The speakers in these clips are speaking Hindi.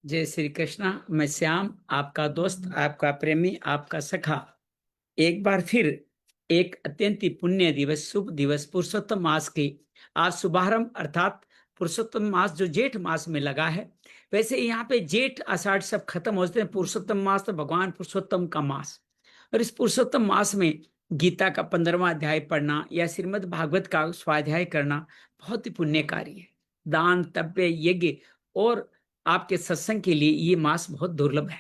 जय श्री कृष्णा। मैं श्याम, आपका दोस्त, आपका प्रेमी, आपका सखा, एक बार फिर एक अत्यंत ही पुण्य दिवस, शुभ दिवस, पुरुषोत्तम मास की आज शुभारंभ, अर्थात पुरुषोत्तम मास जो जेठ मास में लगा है। वैसे यहाँ पे जेठ आषाढ़ सब खत्म होते हैं, पुरुषोत्तम मास तो भगवान पुरुषोत्तम का मास। और इस पुरुषोत्तम मास में गीता का 15वां अध्याय पढ़ना या श्रीमद् भागवत का स्वाध्याय करना बहुत ही पुण्यकारी है। दान, तप्य, यज्ञ और आपके सत्संग के लिए ये मास बहुत दुर्लभ है।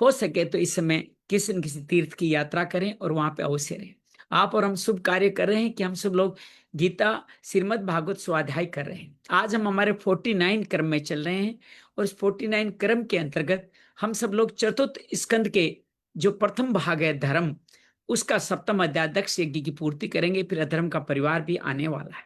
हो सके तो इस समय किसी न किसी तीर्थ की यात्रा करें और वहां पे अवश्य रहें। आप और हम शुभ कार्य कर रहे हैं कि हम सब लोग गीता श्रीमद् भागवत स्वाध्याय कर रहे हैं। आज हम हमारे 49 क्रम में चल रहे हैं और इस 49 क्रम के अंतर्गत हम सब लोग चतुर्थ स्कंद के जो प्रथम भाग है धर्म, उसका सप्तम अध्याय दक्ष यज्ञ की पूर्ति करेंगे। फिर अधर्म का परिवार भी आने वाला है।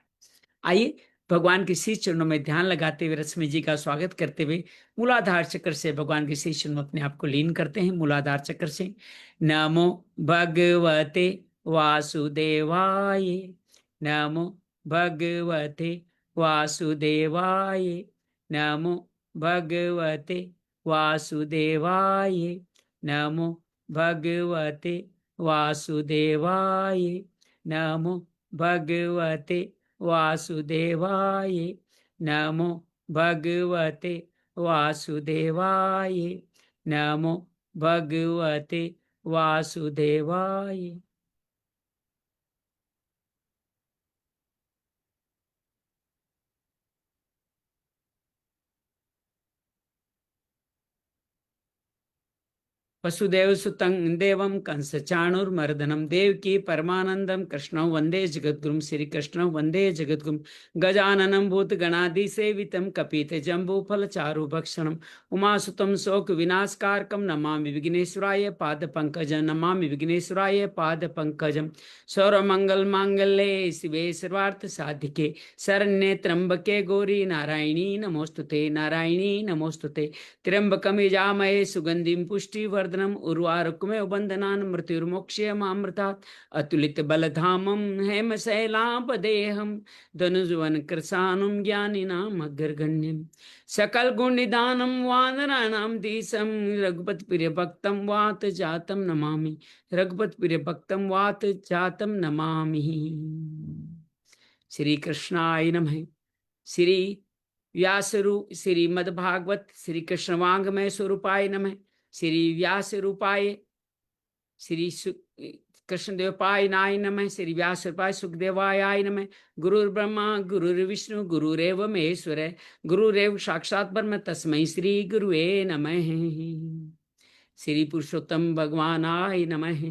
आइए भगवान के शीश चरणों में ध्यान लगाते हुए रश्मि जी का स्वागत करते हुए मूलाधार चक्र से भगवान के शीश चरणों में अपने आप को लीन करते हैं। मूलाधार चक्र से नमो भगवते वासुदेवाय, नमो भगवते वासुदेवाय, नमो भगवते वासुदेवाय, नमो भगवते वासुदेवाय, नमो भगवते वासुदेवाय, नमो भगवते वासुदेवाय, नमो भगवते वासुदेवाय। वसुदेव सुतं देवं कंस चाणूरमर्दनम देवकी परमानंदम कृष्ण वंदे जगद्गुरुम। श्री कृष्ण वंदे जगद्गुरुम। गजाननं भूत गणादि सेवितं कपित जम्बू फल चारु भक्षणम उमासुतम शोक विनाशकारकम नमामि विघ्नेश्वराय पाद पंकजम, नमामि विघ्नेश्वराय पाद पंकजम। सर्वमंगल मांगल्ये शिवे सर्वार्थ साधिके शरण्ये त्र्यंबके गौरी नारायणी नमोस्तुते, नारायणी नमोस्तुते। त्र्यंबकम यजामहे सुगंधिं पुष्टिवर्धनम उर्वारुकमेव बंधनान् मृत्युर्मोक्षयमामृतात्। अतुलित बलधामं हेमशैलापदेहं धनुजवन कृशानं ज्ञानिनाम् अग्रगण्यम्। सकल गुण निदानं वानराणां दिशं रघुपति प्रिय भक्तं वात जातं नमामि, रघुपति प्रिय भक्तं वात जातं नमामि। श्री कृष्णाय नमः। श्री व्यास रूप श्रीमद्भागवत श्री कृष्ण वांग्मय स्वरूपाय नमः। श्री व्यास रूपाय श्री कृष्णदेवपाय नाय नमः। श्री व्यास रूपाय सुखदेवाय नमः। गुरुर्ब्रह्मा गुरुर्विष्णु गुरुरेव महेश्वर, गुरुरेव साक्षात् ब्रह्म तस्मै श्री गुरुवे नमः। श्री पुरुषोत्तम भगवानाय नमः।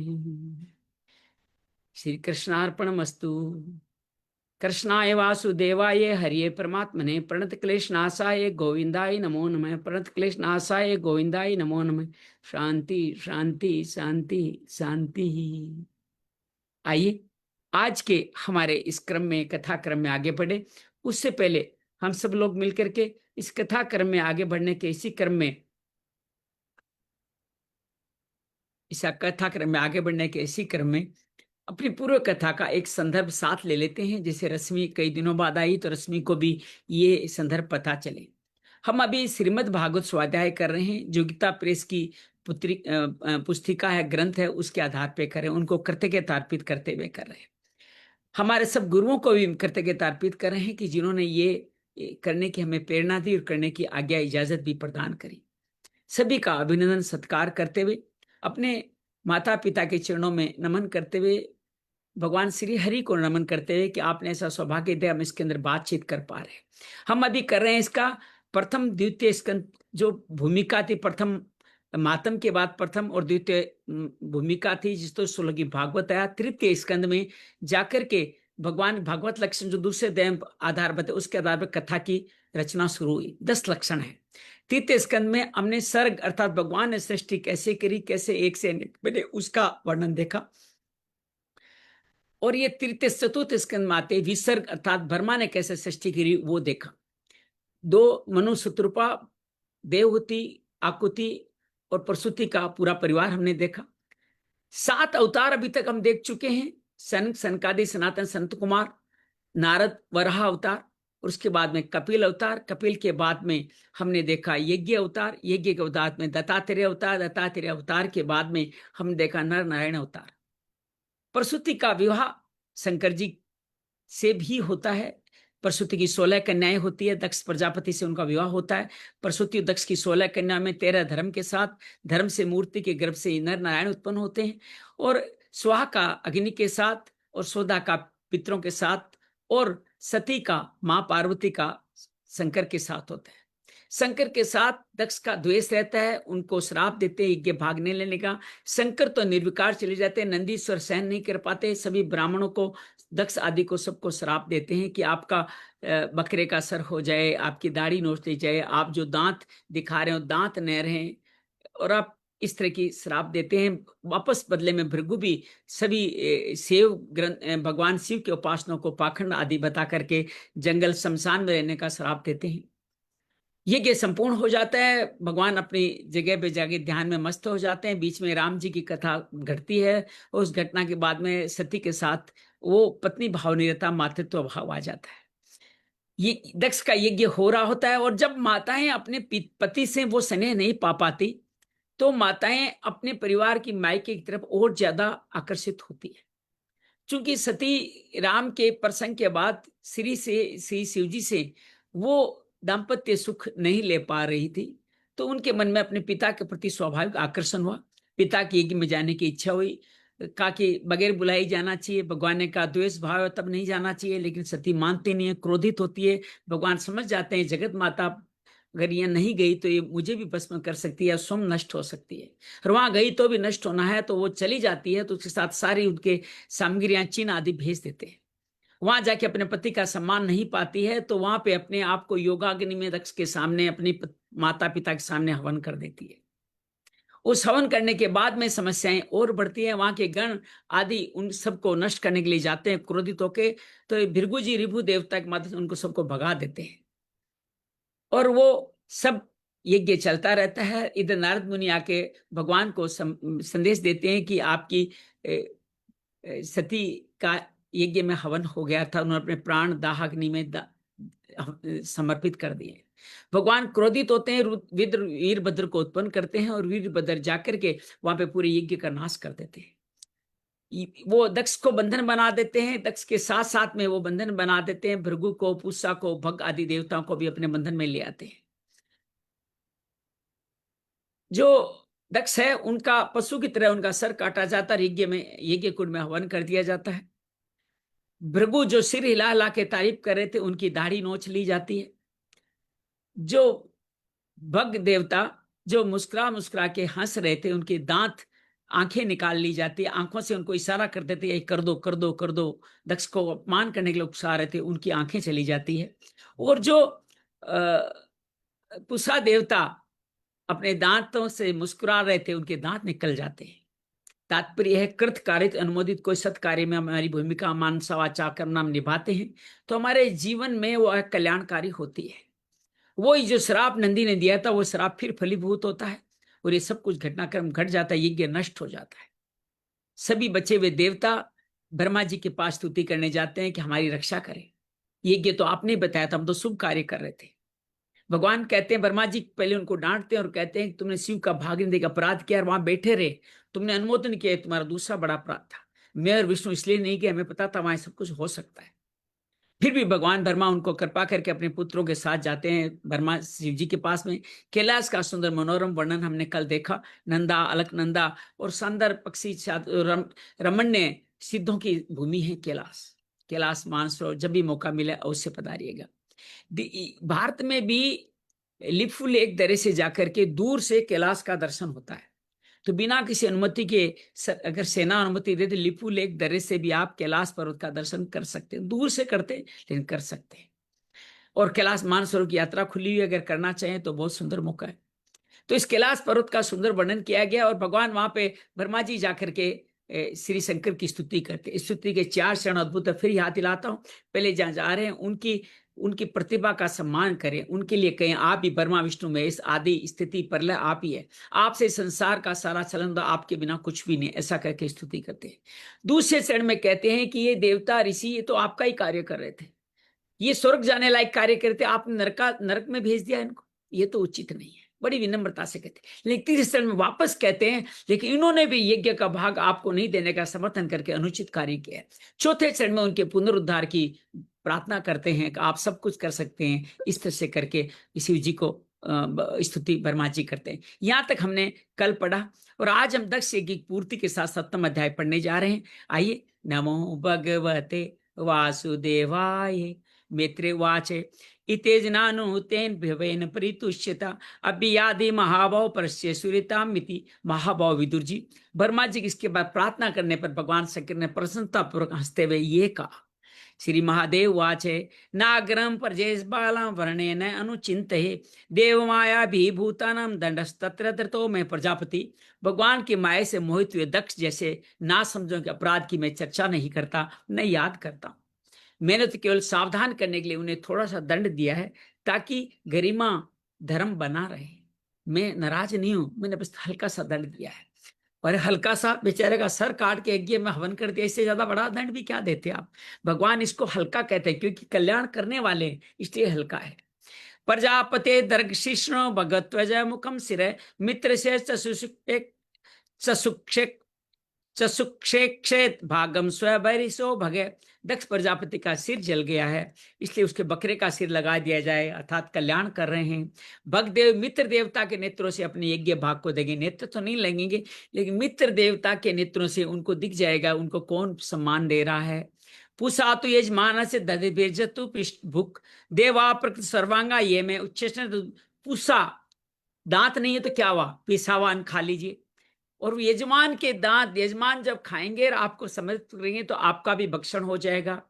श्री कृष्णार्पणमस्तु। कृष्णाय वासुदेवाय हरिये परमात्मने प्रणत क्लेश नाशाय गोविंदाय नमो नमः। प्रणत क्लेश नाशाय गोविंदाय नमो नमः। शांति शांति शांति शांति। आइए आज के हमारे इस क्रम में, कथा क्रम में आगे बढ़े। उससे पहले हम सब लोग मिलकर के इस कथा क्रम में आगे बढ़ने के इसी क्रम में, इस कथा क्रम में आगे बढ़ने के इसी क्रम में अपनी पूर्व कथा का एक संदर्भ साथ ले लेते हैं। जैसे रश्मि कई दिनों बाद आई तो रश्मि को भी ये संदर्भ पता चले। हम अभी श्रीमद् भागवत स्वाध्याय कर रहे हैं, जो गीता प्रेस की पुस्तिका है, ग्रंथ है, उसके आधार पे कर रहे हैं। उनको कृतज्ञता अर्पित करते हुए कर रहे हैं। हमारे सब गुरुओं को भी कृतज्ञता अर्पित कर रहे हैं कि जिन्होंने ये करने की हमें प्रेरणा दी और करने की आज्ञा इजाजत भी प्रदान करी। सभी का अभिनंदन सत्कार करते हुए, अपने माता पिता के चरणों में नमन करते हुए, भगवान श्री हरि को नमन करते हुए कि आपने ऐसा सौभाग्य दिया, हम इसके अंदर बातचीत कर पा रहे हैं। हम अभी कर रहे हैं इसका प्रथम द्वितीय स्कंद, जो भूमिका थी, प्रथम मातम के बाद प्रथम और द्वितीय भूमिका थी, जिस तो 16 की भागवत आया। तृतीय स्कंद में जाकर के भगवान भागवत लक्षण जो दूसरे दैव आधार बताए, उसके आधार पर कथा की रचना शुरू हुई। 10 लक्षण है। तृतीय स्कंद में हमने सर्ग अर्थात भगवान ने सृष्टि कैसे करी, कैसे एक से अनेक बने, उसका वर्णन देखा। और ये तृतीय चतुर्थ स्कंद में आते विसर्ग अर्थात ब्रह्मा ने कैसे सृष्टि करी वो देखा। 2 मनु शत्रुपा, देवहूति, आकुति और प्रसूति का पूरा परिवार हमने देखा। 7 अवतार अभी तक हम देख चुके हैं। सनक, सनकादि, सनातन, संत कुमार, नारद, वराह अवतार। उसके बाद में कपिल अवतार, कपिल के बाद में हमने देखा यज्ञ अवतार, यज्ञ के अवतार में दत्तात्रेय अवतार, दत्तात्रेय अवतार के बाद में हमने देखा नर नारायण अवतार। प्रसूति का विवाह शंकर जी से भी होता है। प्रसूति की 16 कन्याएं होती है, दक्ष प्रजापति से उनका विवाह होता है। प्रसूति दक्ष की 16 कन्या में 13 धर्म के साथ, धर्म से मूर्ति के गर्भ से नर नारायण उत्पन्न होते हैं, और स्वाहा का अग्नि के साथ, और सोदा का पितरों के साथ, और सती का मां पार्वती का शंकर के साथ होता है। शंकर के साथ दक्ष का द्वेष रहता है, उनको श्राप देते हैं यज्ञ भागने लेने का। शंकर तो निर्विकार चले जाते हैं, नंदीश्वर सहन नहीं कर पाते, सभी ब्राह्मणों को, दक्ष आदि को, सबको श्राप देते हैं कि आपका बकरे का सर हो जाए, आपकी दाढ़ी नोच दी जाए, आप जो दांत दिखा रहे हो दांत न रहें, और आप इस तरह की श्राप देते हैं। वापस बदले में भृगु भी सभी शिव ग्रंथ, भगवान शिव के उपासनों को पाखंड आदि बता करके जंगल शमशान में रहने का श्राप देते हैं। यज्ञ संपूर्ण हो जाता है, भगवान अपनी जगह पे जाके ध्यान में मस्त हो जाते हैं। बीच में राम जी की कथा घटती है, और उस घटना के बाद में सती के साथ वो पत्नी भाव नहीं रहता, मातृत्व भाव आ जाता है। ये दक्ष का यज्ञ हो रहा होता है, और जब माताएं अपने पति से वो स्नेह नहीं पा पाती, तो माताएं अपने परिवार की मायके की तरफ और ज्यादा आकर्षित होती है। चूंकि सती राम के प्रसंग के बाद श्री शिव जी से वो दाम्पत्य सुख नहीं ले पा रही थी, तो उनके मन में अपने पिता के प्रति स्वाभाविक आकर्षण हुआ, पिता के यज्ञ में जाने की इच्छा हुई। कहा कि बगैर बुलाए जाना चाहिए, भगवान ने कहा द्वेष भाव है तब नहीं जाना चाहिए, लेकिन सती मानती नहीं है, क्रोधित होती है। भगवान समझ जाते हैं जगत माता अगर ये नहीं गई तो ये मुझे भी भस्म कर सकती है, स्वयं नष्ट हो सकती है, और वहां गई तो भी नष्ट होना है, तो वो चली जाती है, तो उसके साथ सारी उनके सामग्रियां चिन्ह आदि भेज देते हैं। वहां जाके अपने पति का सम्मान नहीं पाती है, तो वहां पे अपने आप को योगाग्नि में दक्ष के सामने, अपनी माता पिता के सामने हवन कर देती है। उस हवन करने के बाद में समस्याएं और बढ़ती है। वहां के गण आदि उन सबको नष्ट करने के लिए जाते हैं क्रोधित होके, तो भृगु जी रिभु देवता के माध्यम से उनको सबको भगा देते हैं, और वो सब यज्ञ चलता रहता है। इधर नारद मुनि आके भगवान को संदेश देते हैं कि आपकी सती का यज्ञ में हवन हो गया था, उन्होंने अपने प्राण दाहाग्नि में समर्पित कर दिए। भगवान क्रोधित होते हैं, वीरभद्र को उत्पन्न करते हैं, और वीरभद्र जाकर के वहां पे पूरे यज्ञ का नाश कर देते हैं। वो दक्ष को बंधन बना देते हैं, दक्ष के साथ साथ में वो बंधन बना देते हैं भृगु को, पूषा को, भग आदि देवताओं को भी अपने बंधन में ले आते हैं। जो दक्ष है उनका पशु की तरह उनका सर काटा जाता है, यज्ञ में, यज्ञ कुंड में हवन कर दिया जाता है। भृगु जो सिर हिला हिला के तारीफ कर रहे थे, उनकी दाढ़ी नोच ली जाती है। जो भग देवता जो मुस्कुरा मुस्कुरा के हंस रहे थे, उनके दांत, आंखें निकाल ली जाती है, आंखों से उनको इशारा कर देते ये कर दो कर दो कर दो, दक्ष को अपमान करने के लिए उकसा रहे थे, उनकी आंखें चली जाती है। और जो पुषा देवता अपने दांतों से मुस्कुरा रहे थे, उनके दांत निकल जाते हैं। तात्पर्य है कृत कारित अनुमोदित कोई सत कार्य में हमारी भूमिका मान सवाचार करना हम निभाते हैं, तो हमारे जीवन में वो कल्याणकारी होती है। वो जो श्राप नंदी ने दिया था, वो श्राप फिर फलीभूत होता है, और ये सब कुछ घटनाक्रम घट जाता है, यज्ञ नष्ट हो जाता है। सभी बचे हुए देवता ब्रह्मा जी के पास स्तुति करने जाते हैं कि हमारी रक्षा करें। यज्ञ तो आपने बताया था, हम तो शुभ कार्य कर रहे थे। भगवान कहते हैं, ब्रह्मा जी पहले उनको डांटते हैं और कहते हैं तुमने शिव का भागने देकर अपराध किया और वहां बैठे रहे, तुमने अनुमोदन किया, तुम्हारा दूसरा बड़ा अपराध था। मैं और विष्णु इसलिए नहीं किया, हमें पता था वहां सब कुछ हो सकता है। फिर भी भगवान ब्रह्मा उनको कृपा करके अपने पुत्रों के साथ जाते हैं ब्रह्मा शिव जी के पास में। कैलाश का सुंदर मनोरम वर्णन हमने कल देखा, नंदा, अलकनंदा और शानदार पक्षी रमण्य सिद्धों की भूमि है कैलाश। कैलाश मानसरोवर जब भी मौका मिले अवश्य पधारिएगा। भारत में भी लिपफू लेक दर्रे से जाकर के दूर से कैलाश का दर्शन होता है, तो बिना किसी अनुमति के, अगर सेना अनुमति दे तो लिपू लेक दर्रे से भी आप कैलाश पर्वत का दर्शन कर सकते हैं। दूर से करते लेकिन कर सकते हैं। और कैलाश मानसरोवर की यात्रा खुली हुई, अगर करना चाहें तो बहुत सुंदर मौका है। तो इस कैलाश पर्वत का सुंदर वर्णन किया गया, और भगवान वहां पे ब्रह्मा जी जाकर के श्री शंकर की स्तुति करते। इस स्तुति के 4 चरण अद्भुत है, फिर हाथ हिलाता हूँ। पहले जहाँ जा रहे हैं उनकी प्रतिभा का सम्मान करें, उनके लिए कहें आप ही ब्रह्मा विष्णु महेश आदि स्थिति प्रलय आप ही है, आपसे संसार का सारा चलन, आपके बिना कुछ भी नहीं, ऐसा करके स्तुति करते हैं। दूसरे चरण में कहते हैं कि ये देवता ऋषि ये तो आपका ही कार्य कर रहे थे, ये स्वर्ग जाने लायक कार्य करते, आपने नरक में भेज दिया इनको, ये तो उचित नहीं है। बड़ी विनम्रता से कहते हैं। लेकिन तीसरे चरण में वापस कहते हैं, लेकिन इन्होंने भी यज्ञ का भाग आपको नहीं देने का समर्थन करके अनुचित कार्य किया है। चौथे चरण में उनके पुनरुद्धार की प्रार्थना करते हैं कि आप सब कुछ कर सकते हैं, इस तरह से करके शिव जी को स्तुति वर्मा जी करते हैं। यहां तक हमने कल पढ़ा, और आज हम दक्ष यज्ञ की पूर्ति के साथ 7वां अध्याय पढ़ने जा रहे हैं। आइए। नमो भगवते वासुदेवाय। मित्रे वाचे इतेजनानु तेन भवेन परितुष्यता अभियादि महाभाव परस्य सुरितामिति। महाभाव विदुर जी, वर्मा जी इसके बाद प्रार्थना करने पर भगवान शंकर ने प्रसन्नता पूर्वक हंसते हुए ये कहा। श्री महादेव वाचे नागरम प्रजेश बालाम वर्णे न अनुचिंत देव माया भी भूतानम दंडस्तत्र धृतो में प्रजापति। भगवान की माया से मोहित हुए दक्ष जैसे ना समझो के अपराध की मैं चर्चा नहीं करता, न याद करता। मैंने तो केवल सावधान करने के लिए उन्हें थोड़ा सा दंड दिया है, ताकि गरिमा धर्म बना रहे। मैं नाराज नहीं हूं, मैंने बस हल्का सा दंड दिया है। और हल्का सा बेचारे का सर काट के यज्ञ में हवन कर दिया, इससे ज्यादा बड़ा दंड भी क्या देते आप। भगवान इसको हल्का कहते हैं क्योंकि कल्याण करने वाले, इसलिए हल्का है। प्रजापते दर्ग शिष्ण भगत्वज मुखम सिर मित्र से चसुक्षेक्षेत भागम स्वैरिसो भगे। दक्ष प्रजापति का सिर जल गया है, इसलिए उसके बकरे का सिर लगा दिया जाए, अर्थात कल्याण कर रहे हैं। भगदेव मित्र देवता के नेत्रों से अपने यज्ञ भाग को देंगे। नेत्र तो नहीं लगेंगे, लेकिन मित्र देवता के नेत्रों से उनको दिख जाएगा उनको कौन सम्मान दे रहा है। पूषा तो यजमान से दधेजतु पृष्ठ भुक देवा प्रकृत सर्वांगा ये में उच्च। पूषा दांत नहीं है तो क्या हुआ, पिसावान खा लीजिए। और यजमान के दांत यजमान जब खाएंगे और आपको समर्पित करेंगे तो आपका भी भक्षण हो जाएगा,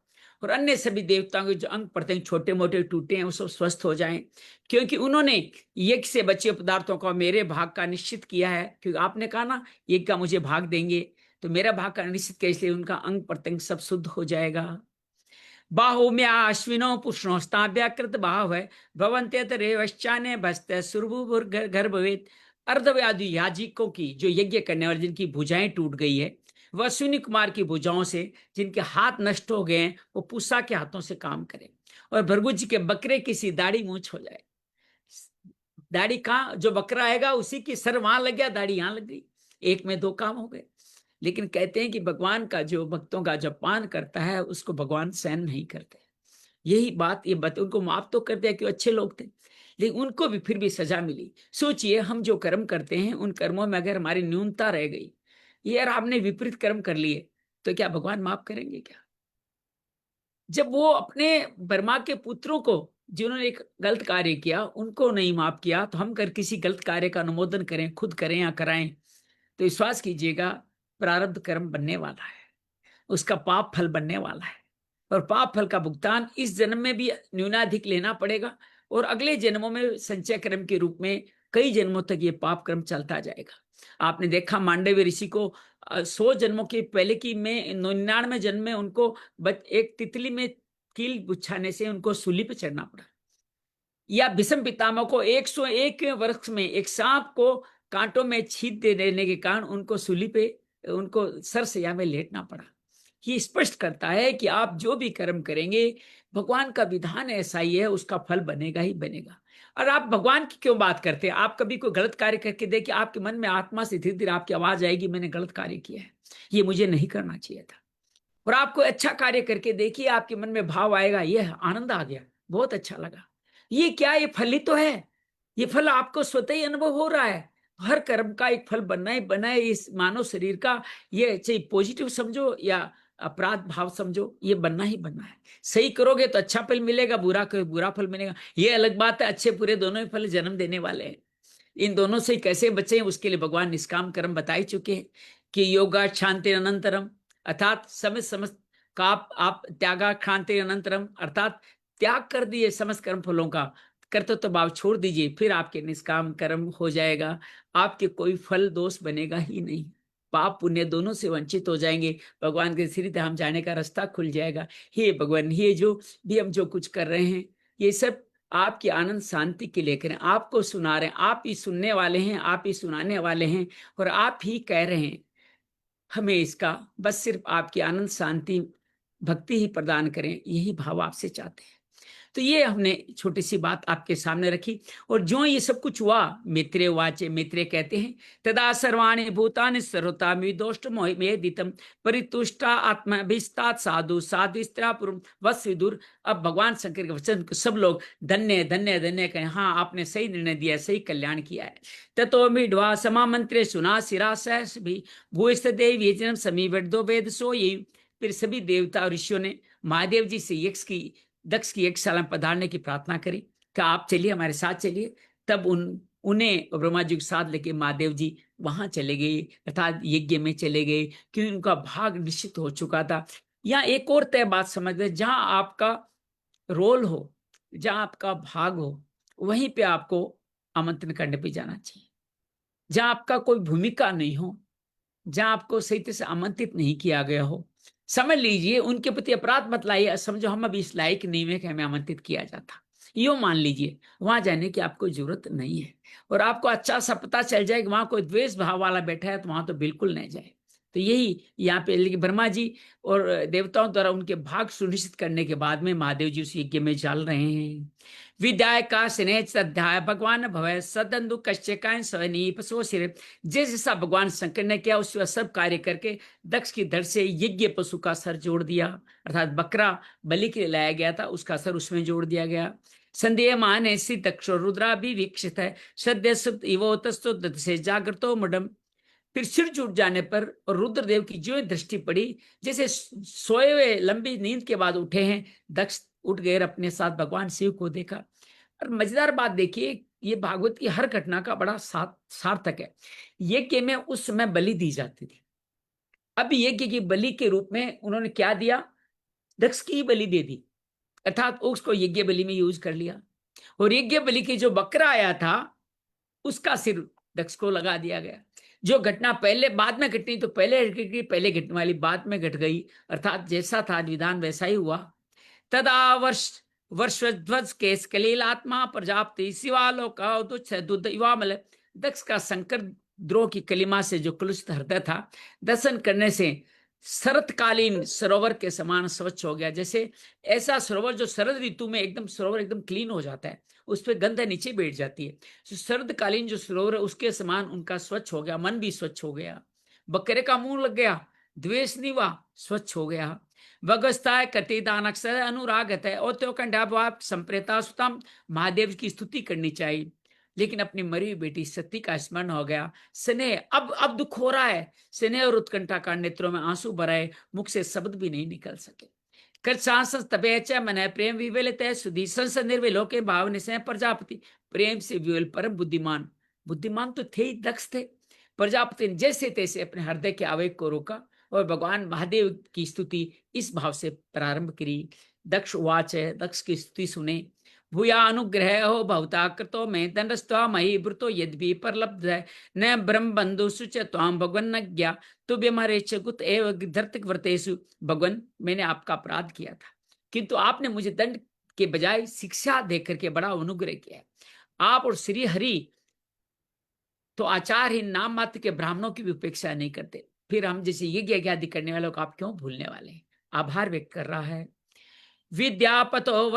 और अन्य सभी देवताओं के जो अंग प्रत्यंग छोटे मोटे टूटे हैं वो सब स्वस्थ हो जाएं, क्योंकि उन्होंने यज्ञ से बचे पदार्थों को मेरे भाग का निश्चित किया है। क्योंकि आपने कहा ना यज्ञ का मुझे भाग देंगे, तो मेरा भाग का निश्चित किया, इसलिए उनका अंग प्रत्यंग सब शुद्ध हो जाएगा। बाहु में अश्विनो पुष्णोस्ताव्याकृत बाहु है भवंते रेवश्चाने भस्ते सुरभुर गर्भवेद। अर्धव्याधि याजिकों की जो यज्ञ करने वाले जिनकी भुजाएं टूट गई है, वह अश्विनी कुमार की भुजाओं से जिनके हाथ नष्ट हो गए हैं, वो पूषा के हाथों से काम करें। और भृगु जी के बकरे की सी दाढ़ी मूंछ हो जाए। दाढ़ी कहाँ, जो बकरा आएगा उसी की सर वहां लग गया, दाढ़ी यहां लग गई, एक में दो काम हो गए। लेकिन कहते हैं कि भगवान का जो भक्तों का जपान करता है उसको भगवान सहन नहीं करते। यही बात ये बता, उनको माफ तो कर दिया कि अच्छे लोग थे, लेकिन उनको भी फिर भी सजा मिली। सोचिए हम जो कर्म करते हैं उन कर्मों में अगर हमारी न्यूनता रह गई, यार आपने विपरीत कर्म कर लिए, तो क्या भगवान माफ करेंगे क्या? जब वो अपने ब्रह्मा के पुत्रों को जिन्होंने एक गलत कार्य किया उनको नहीं माफ किया, तो हम कर किसी गलत कार्य का अनुमोदन करें, खुद करें या कराएं, तो विश्वास कीजिएगा प्रारब्ध कर्म बनने वाला है, उसका पाप फल बनने वाला है। और पाप फल का भुगतान इस जन्म में भी न्यूनाधिक लेना पड़ेगा, और अगले जन्मों में संचय कर्म के रूप में कई जन्मों तक ये पाप कर्म चलता जाएगा। आपने देखा मांडव्य ऋषि को 100 जन्मों के पहले की में 99 जन्म में उनको एक तितली में कील गुच्छाने से उनको सूली पे चढ़ना पड़ा। या भीष्म पितामह को 101 वर्ष में एक सांप को कांटों में छींट दे देने के कारण उनको सूली पे उनको सरसैया में लेटना पड़ा। ये स्पष्ट करता है कि आप जो भी कर्म करेंगे भगवान का विधान ऐसा ही है, उसका फल बनेगा ही बनेगा। और आप भगवान की क्यों बात करते हैं? आप कभी कोई गलत कार्य करके देखिए, आपके मन में आत्मा से धीरे धीरे आपकी आवाज आएगी, मैंने गलत कार्य किया है, ये मुझे नहीं करना चाहिए था। और आप कोई अच्छा कार्य करके देखिए, आपके मन में भाव आएगा, यह आनंद आ गया, बहुत अच्छा लगा, ये क्या, ये फल ही तो है, ये फल आपको स्वतः ही अनुभव हो रहा है। हर कर्म का एक फल बनना ही बना है इस मानव शरीर का, ये चाहे पॉजिटिव समझो या अपराध भाव समझो, ये बनना ही बनना है। सही करोगे तो अच्छा फल मिलेगा, बुरा करोगे बुरा फल मिलेगा। ये अलग बात है, अच्छे बुरे दोनों ही फल जन्म देने वाले हैं। इन दोनों से कैसे बचे उसके लिए भगवान निष्काम कर्म बता ही चुके हैं कि योगा शांति अनंतरम, अर्थात समस्त का आप त्यागा शांति अनंतरम, अर्थात त्याग कर दिए समस्त कर्म फलों का, कर्तव्य भाव छोड़ दीजिए, फिर आपके निष्काम कर्म हो जाएगा, आपके कोई फल दोष बनेगा ही नहीं, पाप पुण्य दोनों से वंचित हो जाएंगे, भगवान के श्री धाम जाने का रास्ता खुल जाएगा। हे भगवान, ये जो भी हम जो कुछ कर रहे हैं ये सब आपकी आनंद शांति के लिए करें, आपको सुना रहे हैं, आप ही सुनने वाले हैं, आप ही सुनाने वाले हैं, और आप ही कह रहे हैं हमें इसका, बस सिर्फ आपकी आनंद शांति भक्ति ही प्रदान करें, यही भाव आपसे चाहते हैं। तो ये हमने छोटी सी बात आपके सामने रखी। और जो ये सब कुछ हुआ, मित्रे वाचे, मित्रे कहते हैं, तदा सर्वाणि भूतानि सर्वतामिदोष्ट मोहिमेदितम परितुष्टा आत्माभिस्तात् साधु साध्विस्त्रा पूर्व वत्स विदुर। अब भगवान शंकर के वचन को सब लोग धन्य धन्य धन्य कहें, हाँ आपने सही निर्णय दिया, सही कल्याण किया है। ततो मीढ्वा समा मंत्रे सुना सिरा सहस भी भूयस्त देवी जन्म समी वेदो वेद सो ये। फिर सभी देवता और ऋषियों ने महादेव जी से दक्ष की यज्ञशाला में पधारने की प्रार्थना करी कि आप चलिए, हमारे साथ चलिए। तब उन्हें ब्रह्मा जी के साथ लेके महादेव जी वहां चले गए, अर्थात यज्ञ में चले गए, क्योंकि उनका भाग निश्चित हो चुका था। यहाँ एक और तय बात समझ गए, जहां आपका रोल हो, जहां आपका भाग हो, वहीं पे आपको आमंत्रण करने पे जाना चाहिए। जहां आपका कोई भूमिका नहीं हो, जहां आपको सही तरह से आमंत्रित नहीं किया गया हो, समझ लीजिए उनके प्रति अपराध मत लाइए, समझो हम अभी इस लायक नहीं है कि हमें आमंत्रित किया जाता, यो मान लीजिए। वहां जाने की आपको जरूरत नहीं है। और आपको अच्छा सा पता चल जाए कि वहां कोई द्वेष भाव वाला बैठा है, तो वहां तो बिल्कुल नहीं जाए। तो यही यहाँ पे, लेकिन ब्रह्मा जी और देवताओं द्वारा उनके भाग सुनिश्चित करने के बाद में महादेव जी उस यज्ञ में चल रहे हैं। विद्याय का स्नेह सध्याय भगवान भवय सदंदु कश्यकाय स्वनीप सोशिर। जिस जैसा भगवान शंकर ने किया उस सब कार्य करके दक्ष की धड़ से यज्ञ पशु का सर जोड़ दिया, अर्थात बकरा बलि के लिए लाया गया था, उसका सर उसमें जोड़ दिया गया। संदेह मान ऐसी दक्षो रुद्रा भी वीक्षित है सद्य सुप्त इवोतस्तो से जागृतो मुडम। फिर सिर जुट जाने पर और रुद्रदेव की जो दृष्टि पड़ी, जैसे सोए हुए लंबी नींद के बाद उठे हैं, दक्ष उठ गए, अपने साथ भगवान शिव को देखा। और मजेदार बात देखिए, ये भागवत की हर घटना का बड़ा सार्थक है। यज्ञ में उस समय बलि दी जाती थी, अब यज्ञ की बलि के रूप में उन्होंने क्या दिया, दक्ष की बलि दे दी, अर्थात उसको यज्ञ बलि में यूज कर लिया। और यज्ञ बलि की जो बकरा आया था उसका सिर दक्ष को लगा दिया गया। जो घटना पहले बाद में घटनी तो पहले घटने वाली बाद में घट गई, अर्थात जैसा था विधान वैसा ही हुआ। तदा वर्षध्वज केस कलील आत्मा प्रजापति शिवालोका दुध युवामल। दक्ष का शंकर द्रोह की कलिमा से जो कलुषित हृदय था, दर्शन करने से शरतकालीन सरोवर के समान स्वच्छ हो गया। जैसे ऐसा सरोवर जो शरद ऋतु में एकदम सरोवर एकदम क्लीन हो जाता है, उस पर गंध नीचे बैठ जाती है, तो शरदकालीन जो सरोवर है उसके समान उनका स्वच्छ हो गया, मन भी स्वच्छ हो गया। बकरे का मुंह लग गया, द्वेष नहीं हुआ, स्वच्छ हो गया। वगस्ताय कतिदान अक्षर अनुराग है और त्यो कंडाभाव संप्रेता सुतम। महादेव की स्तुति करनी चाहिए, लेकिन अपनी मरी हुई बेटी सती का स्मरण हो गया। स्नेह, अब दुख हो रहा है, स्नेह और उत्कंठा का नेत्रों में आंसू भराए, मुख से शब्द भी नहीं निकल सके। मन प्रेम विवेलित है सुधी संस निर्विलोके भाव निशय प्रजापति। प्रेम से विवेल परम बुद्धिमान, बुद्धिमान तो थे ही, दक्ष थे। प्रजापति ने जैसे तैसे अपने हृदय के आवेग को रोका और भगवान महादेव की स्तुति इस भाव से प्रारंभ करी। दक्ष वाच है, दक्ष की स्तुति सुने। भूया अनुग्रह हो भवता कृतो में दंडस्वा मही ब्रतो यद्यपि परलब्ध है न ब्रह्म बंधु सुच त्वाम भगवन न ज्ञा तुभ्य हमारे चुत एवं धर्तिक व्रतेषु। भगवान, मैंने आपका अपराध किया था, किंतु आपने मुझे दंड के बजाय शिक्षा देकर के बड़ा अनुग्रह किया है। आप और श्री हरि तो आचारहीन नाम मात्र के ब्राह्मणों की भी उपेक्षा नहीं करते, फिर हम जैसे यज्ञ आदि करने वालों को आप क्यों भूलने वाले हैं। आभार व्यक्त कर रहा है। विद्यापतो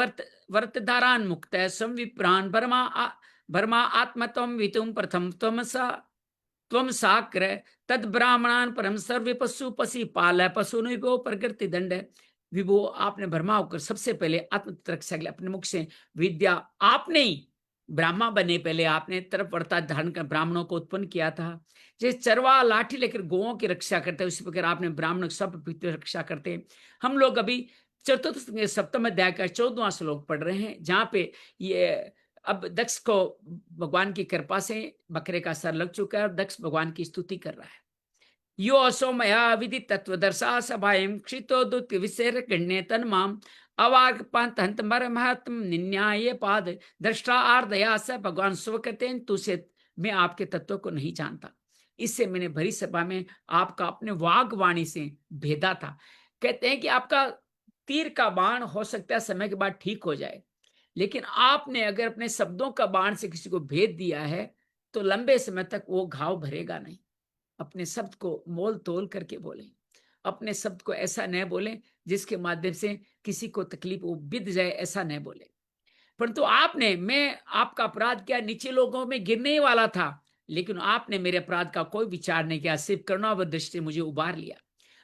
वर्त धारान मुक्त संविप्रान भरमा आत्मत्वम वितुम प्रथम त्वम साक्र तद ब्राह्मणान परम सर्व पशु पसी पाल पशु निभो प्रकृति दंड। विभो, आपने ब्रह्मा होकर सबसे पहले आत्म रक्षा के लिए अपने मुख से विद्या, आपने ही ब्राह्मण बने, पहले आपने तरफ वर्ता धारण कर ब्राह्मणों को उत्पन्न किया था। जैसे चरवा लाठी लेकर गौओं की रक्षा करते हैं, उसी प्रकार आपने ब्राह्मण सब रक्षा करते हैं। हम लोग अभी चतुर्थ सप्तम अध्याय का 14वां श्लोक पढ़ रहे हैं, जहां पे ये अब दक्ष को भगवान की कृपा से बकरे का सर लग चुका है और दक्ष भगवान की स्तुति कर रहा है। यो असो मया विधि तत्वदर्शा सभाएं क्षितो दुत विशेर गण्य तन माम अवाग पंत हंत मर महत्म निन्याय पाद दृष्टा आर्दया स। भगवान स्व कहते हैं, तुझसे मैं आपके तत्व को नहीं जानता, इससे मैंने भरी सभा में आपका अपने वाग वाणी से भेदा था। कहते हैं कि आपका तीर का बाण हो सकता है समय के बाद ठीक हो जाए, लेकिन आपने अगर अपने शब्दों का बाण से किसी को भेद दिया है तो लंबे समय तक वो घाव भरेगा नहीं। अपने शब्द को मोल तोल करके बोले। अपने शब्द को ऐसा न बोलें जिसके माध्यम से किसी को तकलीफ बिध जाए, ऐसा न बोले। परंतु आपने, मैं आपका अपराध किया, नीचे लोगों में गिरने ही वाला था, लेकिन आपने मेरे अपराध का कोई विचार नहीं किया, सिर्फ करुणा व दृष्टि मुझे उबार लिया।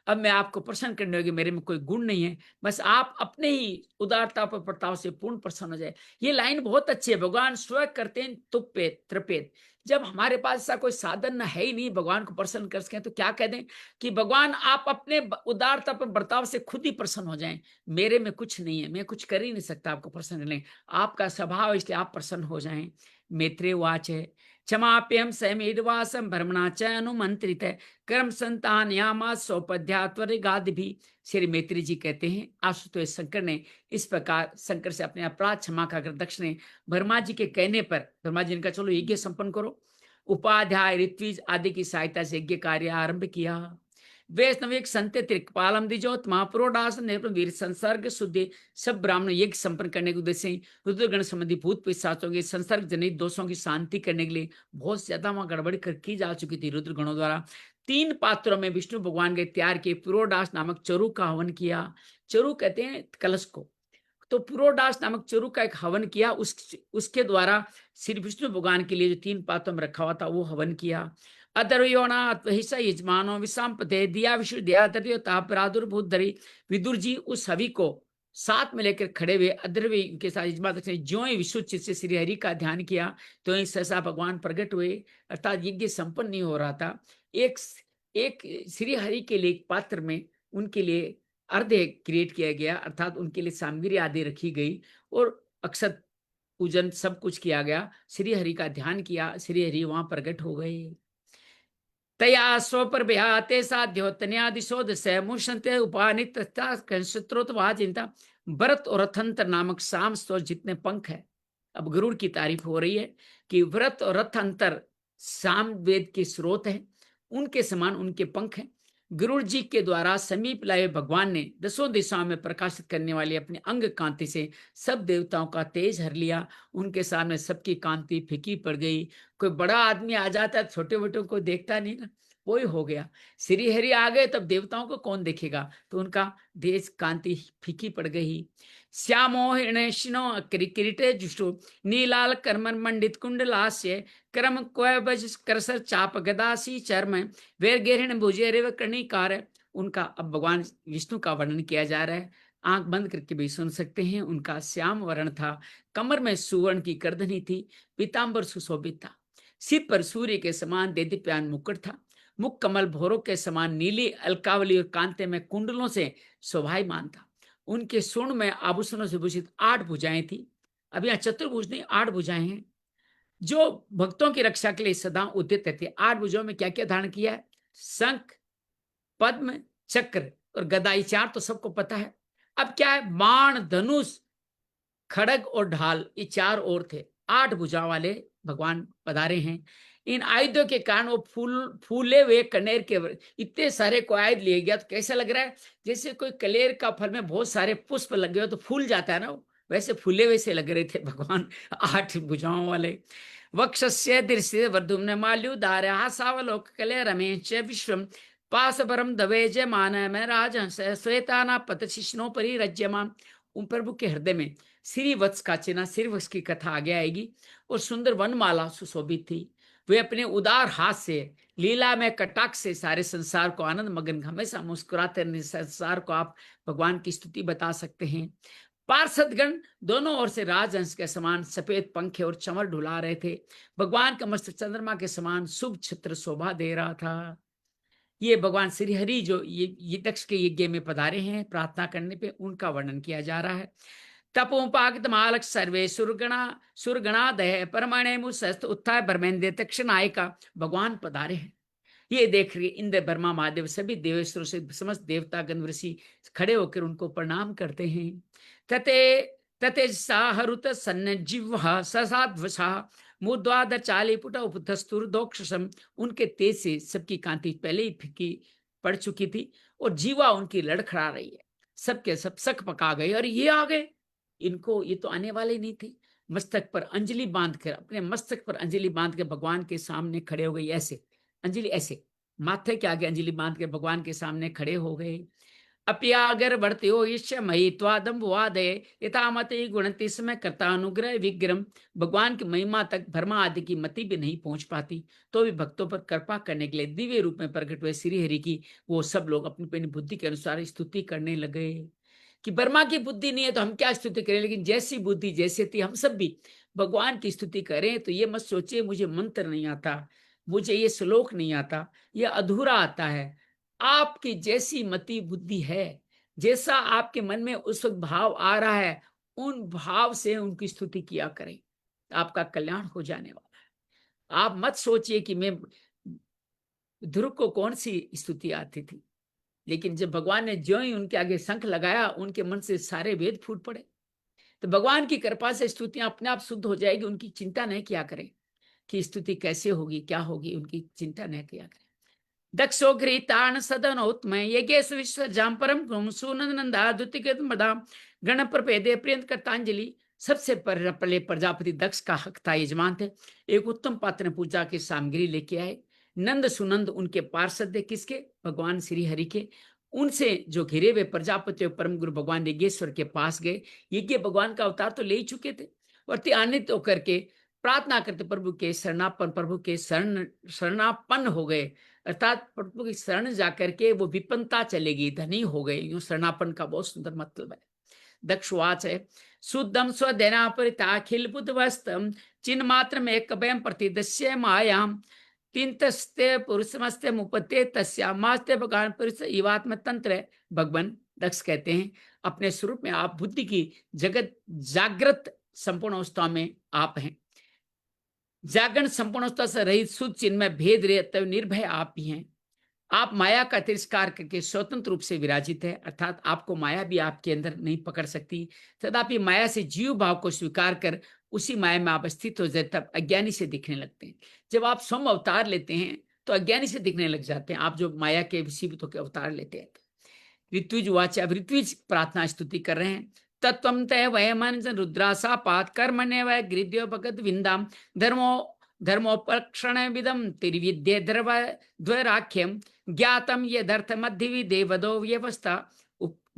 अब मैं आपको प्रसन्न करने होगी, मेरे में कोई गुण नहीं है, बस आप अपने ही उदारता पर प्रताप से पूर्ण प्रसन्न हो जाए। ये लाइन बहुत अच्छी है। भगवान स्वयं करते हैं तुप्पेत त्रिपेत। जब हमारे पास ऐसा कोई साधन है ही नहीं भगवान को प्रसन्न कर सकें, तो क्या कह दें कि भगवान आप अपने उदारता पर बर्ताव से खुद ही प्रसन्न हो जाएं। मेरे में कुछ नहीं है, मैं कुछ कर ही नहीं सकता आपको प्रसन्न करने, आपका स्वभाव, इसलिए आप प्रसन्न हो जाएं। मैत्रेय वाच है, क्षमाप्यम समीडवासम भ्रमणा च अनुमंत्रित है कर्म संतान यामा सौपध्यात्वरिगादि भी। श्री मैत्री जी कहते हैं, आशुतोष शंकर ने इस प्रकार शंकर से अपने अपराध क्षमा का दक्ष ने ब्रह्मा जी के कहने पर, ब्रह्मा जी ने कहा चलो यज्ञ संपन्न करो, उपाध्याय ऋत्विज आदि की सहायता से यज्ञ कार्य आरंभ किया। वैष्णविक संत त्रिकपालम दिजोत महापुरोडास वीर संसर्ग शुद्धि, सब ब्राह्मण यज्ञ संपन्न करने के उद्देश्य से रुद्रगण संबंधी भूत पिशाचों के संसर्ग जनित दोषों की शांति करने के लिए बहुत ज्यादा वहां गड़बड़ी की जा चुकी थी रुद्रगणों द्वारा। 3 पात्रों में विष्णु भगवान के तैयार किए पुरोडास नामक चरु का हवन किया। चरु कहते हैं कलश को, तो पुरोडास नामक चरु का एक हवन किया। उसके द्वारा श्री विष्णु भगवान के लिए जो 3 पात्रों में रखा हुआ था वो हवन किया। अदर्योनाहिसा यजमानो विषापते दिया विष्णु दया प्रादुर्भूत धरी। विदुर जी उस हवि को साथ में लेकर खड़े हुए अद्रव्य के साथ यजमान ने ज्यों ही विशुद्ध चित्त से श्री हरि का ध्यान किया तो ही सहसा भगवान प्रकट हुए, अर्थात यज्ञ संपन्न नहीं हो रहा था। एक श्री हरि के लिए एक पात्र में उनके लिए अर्घ्य क्रिएट किया गया, अर्थात उनके लिए सामग्री आदि रखी गई और अक्षत पूजन सब कुछ किया गया। श्री हरि का ध्यान किया, श्री हरि वहां प्रकट हो गए। तया स्वपर ब्याते साध्योतन्यादिशोध से मुशंते उपानित चिंता। व्रत और रथंतर नामक साम स्वर जितने पंख है, अब गरुड़ की तारीफ हो रही है कि व्रत और रथंतर साम वेद के स्रोत है, उनके समान उनके पंख हैं। गरुड़ जी के द्वारा समीप लाए भगवान ने 10 दिशाओं में प्रकाशित करने वाली अपनी अंग कांति से सब देवताओं का तेज हर लिया। उनके सामने सबकी कांति फीकी पड़ गई। कोई बड़ा आदमी आ जाता है, छोटे मोटे को देखता नहीं ना, वही हो गया। श्री हरि आ गए तब देवताओं को कौन देखेगा, तो उनका देश कांति फीकी पड़ गई। श्यामो हिरणेशिनो किरीटे जुष्टो नीलाल कर्मन मंडित कुंडलास्य क्रम क्वज करसर चाप गदासी चर्म वेर गेहण भुजे रेव कर्णिकार। उनका अब भगवान विष्णु का वर्णन किया जा रहा है, आंख बंद करके भी सुन सकते हैं। उनका श्याम वर्ण था, कमर में सुवर्ण की गर्दनी थी, पीताम्बर सुशोभित था, सिर पर सूर्य के समान देदीप्यान मुकुट था, मुख कमल भोरों के समान नीली अलकावली और कांते में कुंडलों से शोभायमान था। उनके स्वर्ण में आभूषणों से भूषित 8 भुजाएं थी। अब यहाँ चतुर्भुज नहीं, 8 भुजाएं हैं जो भक्तों की रक्षा के लिए सदा उद्यत रहती है। 8 भुजाओं में क्या क्या धारण किया है, शंख पद्म चक्र और गदाई, 4 तो सबको पता है। अब क्या है, बाण धनुष खड़ग और ढाल, ये 4 और थे। 8 भुजा वाले भगवान पधारे हैं। इन आयुधों के कारण वो फूले हुए कनेर के इतने सारे को आयुध लिए गया, तो कैसा लग रहा है जैसे कोई कलेर का फल में बहुत सारे पुष्प लगे हो तो फूल जाता है ना, वैसे फूले वैसे लग रहे थे भगवान 8 भुजाओं वाले। वक्षस्य दृश्य वर्धुम्न माल्युदार हासावलोक कले रमेश विश्वम पासभरम दवेज मान में राज श्वेताना पतशिष्णो परि रज्यमान। उन प्रभु के हृदय में श्री वत्स का चिन्ह, श्री वत्स की कथा आगे आएगी और सुंदर वनमाला सुशोभित थी। वे अपने उदार हाथ से लीला में कटाक्ष से सारे संसार को आनंद मगन, हमेशा मुस्कुराते संसार को आप भगवान की स्तुति बता सकते हैं। पार्षदगण दोनों ओर से राजहंस के समान सफेद पंखे और चमर ढुला रहे थे। भगवान का मस्तक चंद्रमा के समान शुभ छत्र शोभा दे रहा था। ये भगवान श्री हरि जो ये दक्ष के यज्ञ में पधारे हैं प्रार्थना करने पे, उनका वर्णन किया जा रहा है। तपोपाकित मालक सर्वे सुरगणा दय परमाणे मुस्त उत्थाय ब्रह्मेंद्र तक्षनायका। भगवान पधारे हैं, ये देख रही इंद्र ब्रह्मा महादेव सभी देवेश्वरों से समस्त देवता गण ऋषि खड़े होकर उनको प्रणाम करते हैं। तते तते साहरुत सन्नजिह्वा ससाध्वसा मुद्वाद चाली पुट उपधस्तुर दोक्षसम। उनके तेज से सबकी कांति पहले ही फीकी पड़ चुकी थी और जीवा उनकी लड़खड़ा रही है। सबके सब सक पका गए और ये आ गए, इनको ये तो आने वाले नहीं थे। मस्तक पर अंजलि बांधकर, अपने मस्तक पर अंजलि बांध के भगवान के सामने खड़े हो गई, ऐसे अंजलि ऐसे माथे के आगे अंजलि बांध के भगवान के सामने खड़े हो गए। अप्यागर वर्त्यो ईश्य महित्वादम वादे यथामति गुणति समय करता अनुग्रह विग्रम। भगवान की महिमा तक भरमा आदि की मति भी नहीं पहुंच पाती, तो भी भक्तों पर कृपा करने के लिए दिव्य रूप में प्रकट हुए श्री हरि की वो सब लोग अपनी अपनी बुद्धि के अनुसार स्तुति करने लगे। कि ब्रह्मा की बुद्धि नहीं है तो हम क्या स्तुति करें, लेकिन जैसी बुद्धि जैसे थी हम सब भी भगवान की स्तुति करें। तो ये मत सोचिए मुझे मंत्र नहीं आता, मुझे ये श्लोक नहीं आता, ये अधूरा आता है। आपकी जैसी मति बुद्धि है, जैसा आपके मन में उस वक्त भाव आ रहा है, उन भाव से उनकी स्तुति किया करें, आपका कल्याण हो जाने वाला है। आप मत सोचिए कि मैं ध्रुव को कौन सी स्तुति आती थी, लेकिन जब भगवान ने ज्यों ही उनके आगे शंख लगाया, उनके मन से सारे वेद फूट पड़े। तो भगवान की कृपा से स्तुतियां अपने आप शुद्ध हो जाएगी। उनकी चिंता नहीं किया करें कि स्तुति कैसे होगी, क्या होगी, उनकी चिंता नहीं किया करें। दक्षो घृतान सदनोत्म यज्ञ विश्वजाम परम सुनंदा द्वितीय मदाम गण प्रपेदे प्रियंत करतांजलि। सबसे पहले प्रजापति दक्ष का हक था, यजमान थे। एक उत्तम पात्र पूजा की सामग्री लेके आए। नंद सुनंद उनके पार्षद थे, किसके? भगवान श्री हरि के। उनसे जो घिरे हुए प्रजापति और परम गुरु भगवान यज्ञेश्वर के पास गए। यज्ञ भगवान का अवतार तो ले ही चुके थे, और आन्वित होकर के प्रार्थना करते प्रभु के शरणापन, प्रभु के शरणापन्न हो गए। अर्थात प्रभु की शरण जाकर के वो विपन्नता चलेगी, धनी हो गए। यूं शरणापन का बहुत सुंदर मतलब है। दक्षवाच है शुद्धम स्वदेना परिताखिल बुद्धवस्तम चिन्ह मात्र में कभयम प्रतिदस्य मायाम तीनतस्ते पुरुषमस्ते मुपत्ते तस्यामास्ते भगवान पुरुष इवात्म तंत्र। भगवान दक्ष कहते हैं अपने स्वरूप में आप बुद्धि की जगत जागृत संपूर्ण अवस्था में आप हैं। जागरण संपूर्ण अवस्था से रहित शुद्ध चिन्ह में भेद रहते निर्भय आप ही हैं। आप माया का तिरस्कार करके स्वतंत्र रूप से विराजित है, अर्थात आपको माया भी आपके अंदर नहीं पकड़ सकती। तथापि माया से जीव भाव को स्वीकार कर उसी माया में आप स्थित हो जाए, तब अज्ञानी से दिखने लगते हैं। जब आप स्वयं अवतार लेते हैं तो अज्ञानी से दिखने लग जाते हैं, आप जो माया के विषीभूतों के अवतार लेते हैं। ऋत्विज वाच, अब ऋत्विज प्रार्थना स्तुति कर रहे हैं। तत्वम तय वयमन रुद्रासा पात कर्मण्य वय गृद्यो भगत विंदाम धर्मो धर्मोपक्षण विदम तिर्विद्ये द्रव द्वैराख्यम ज्ञातम ये दर्थ मध्य देवदो व्यवस्था।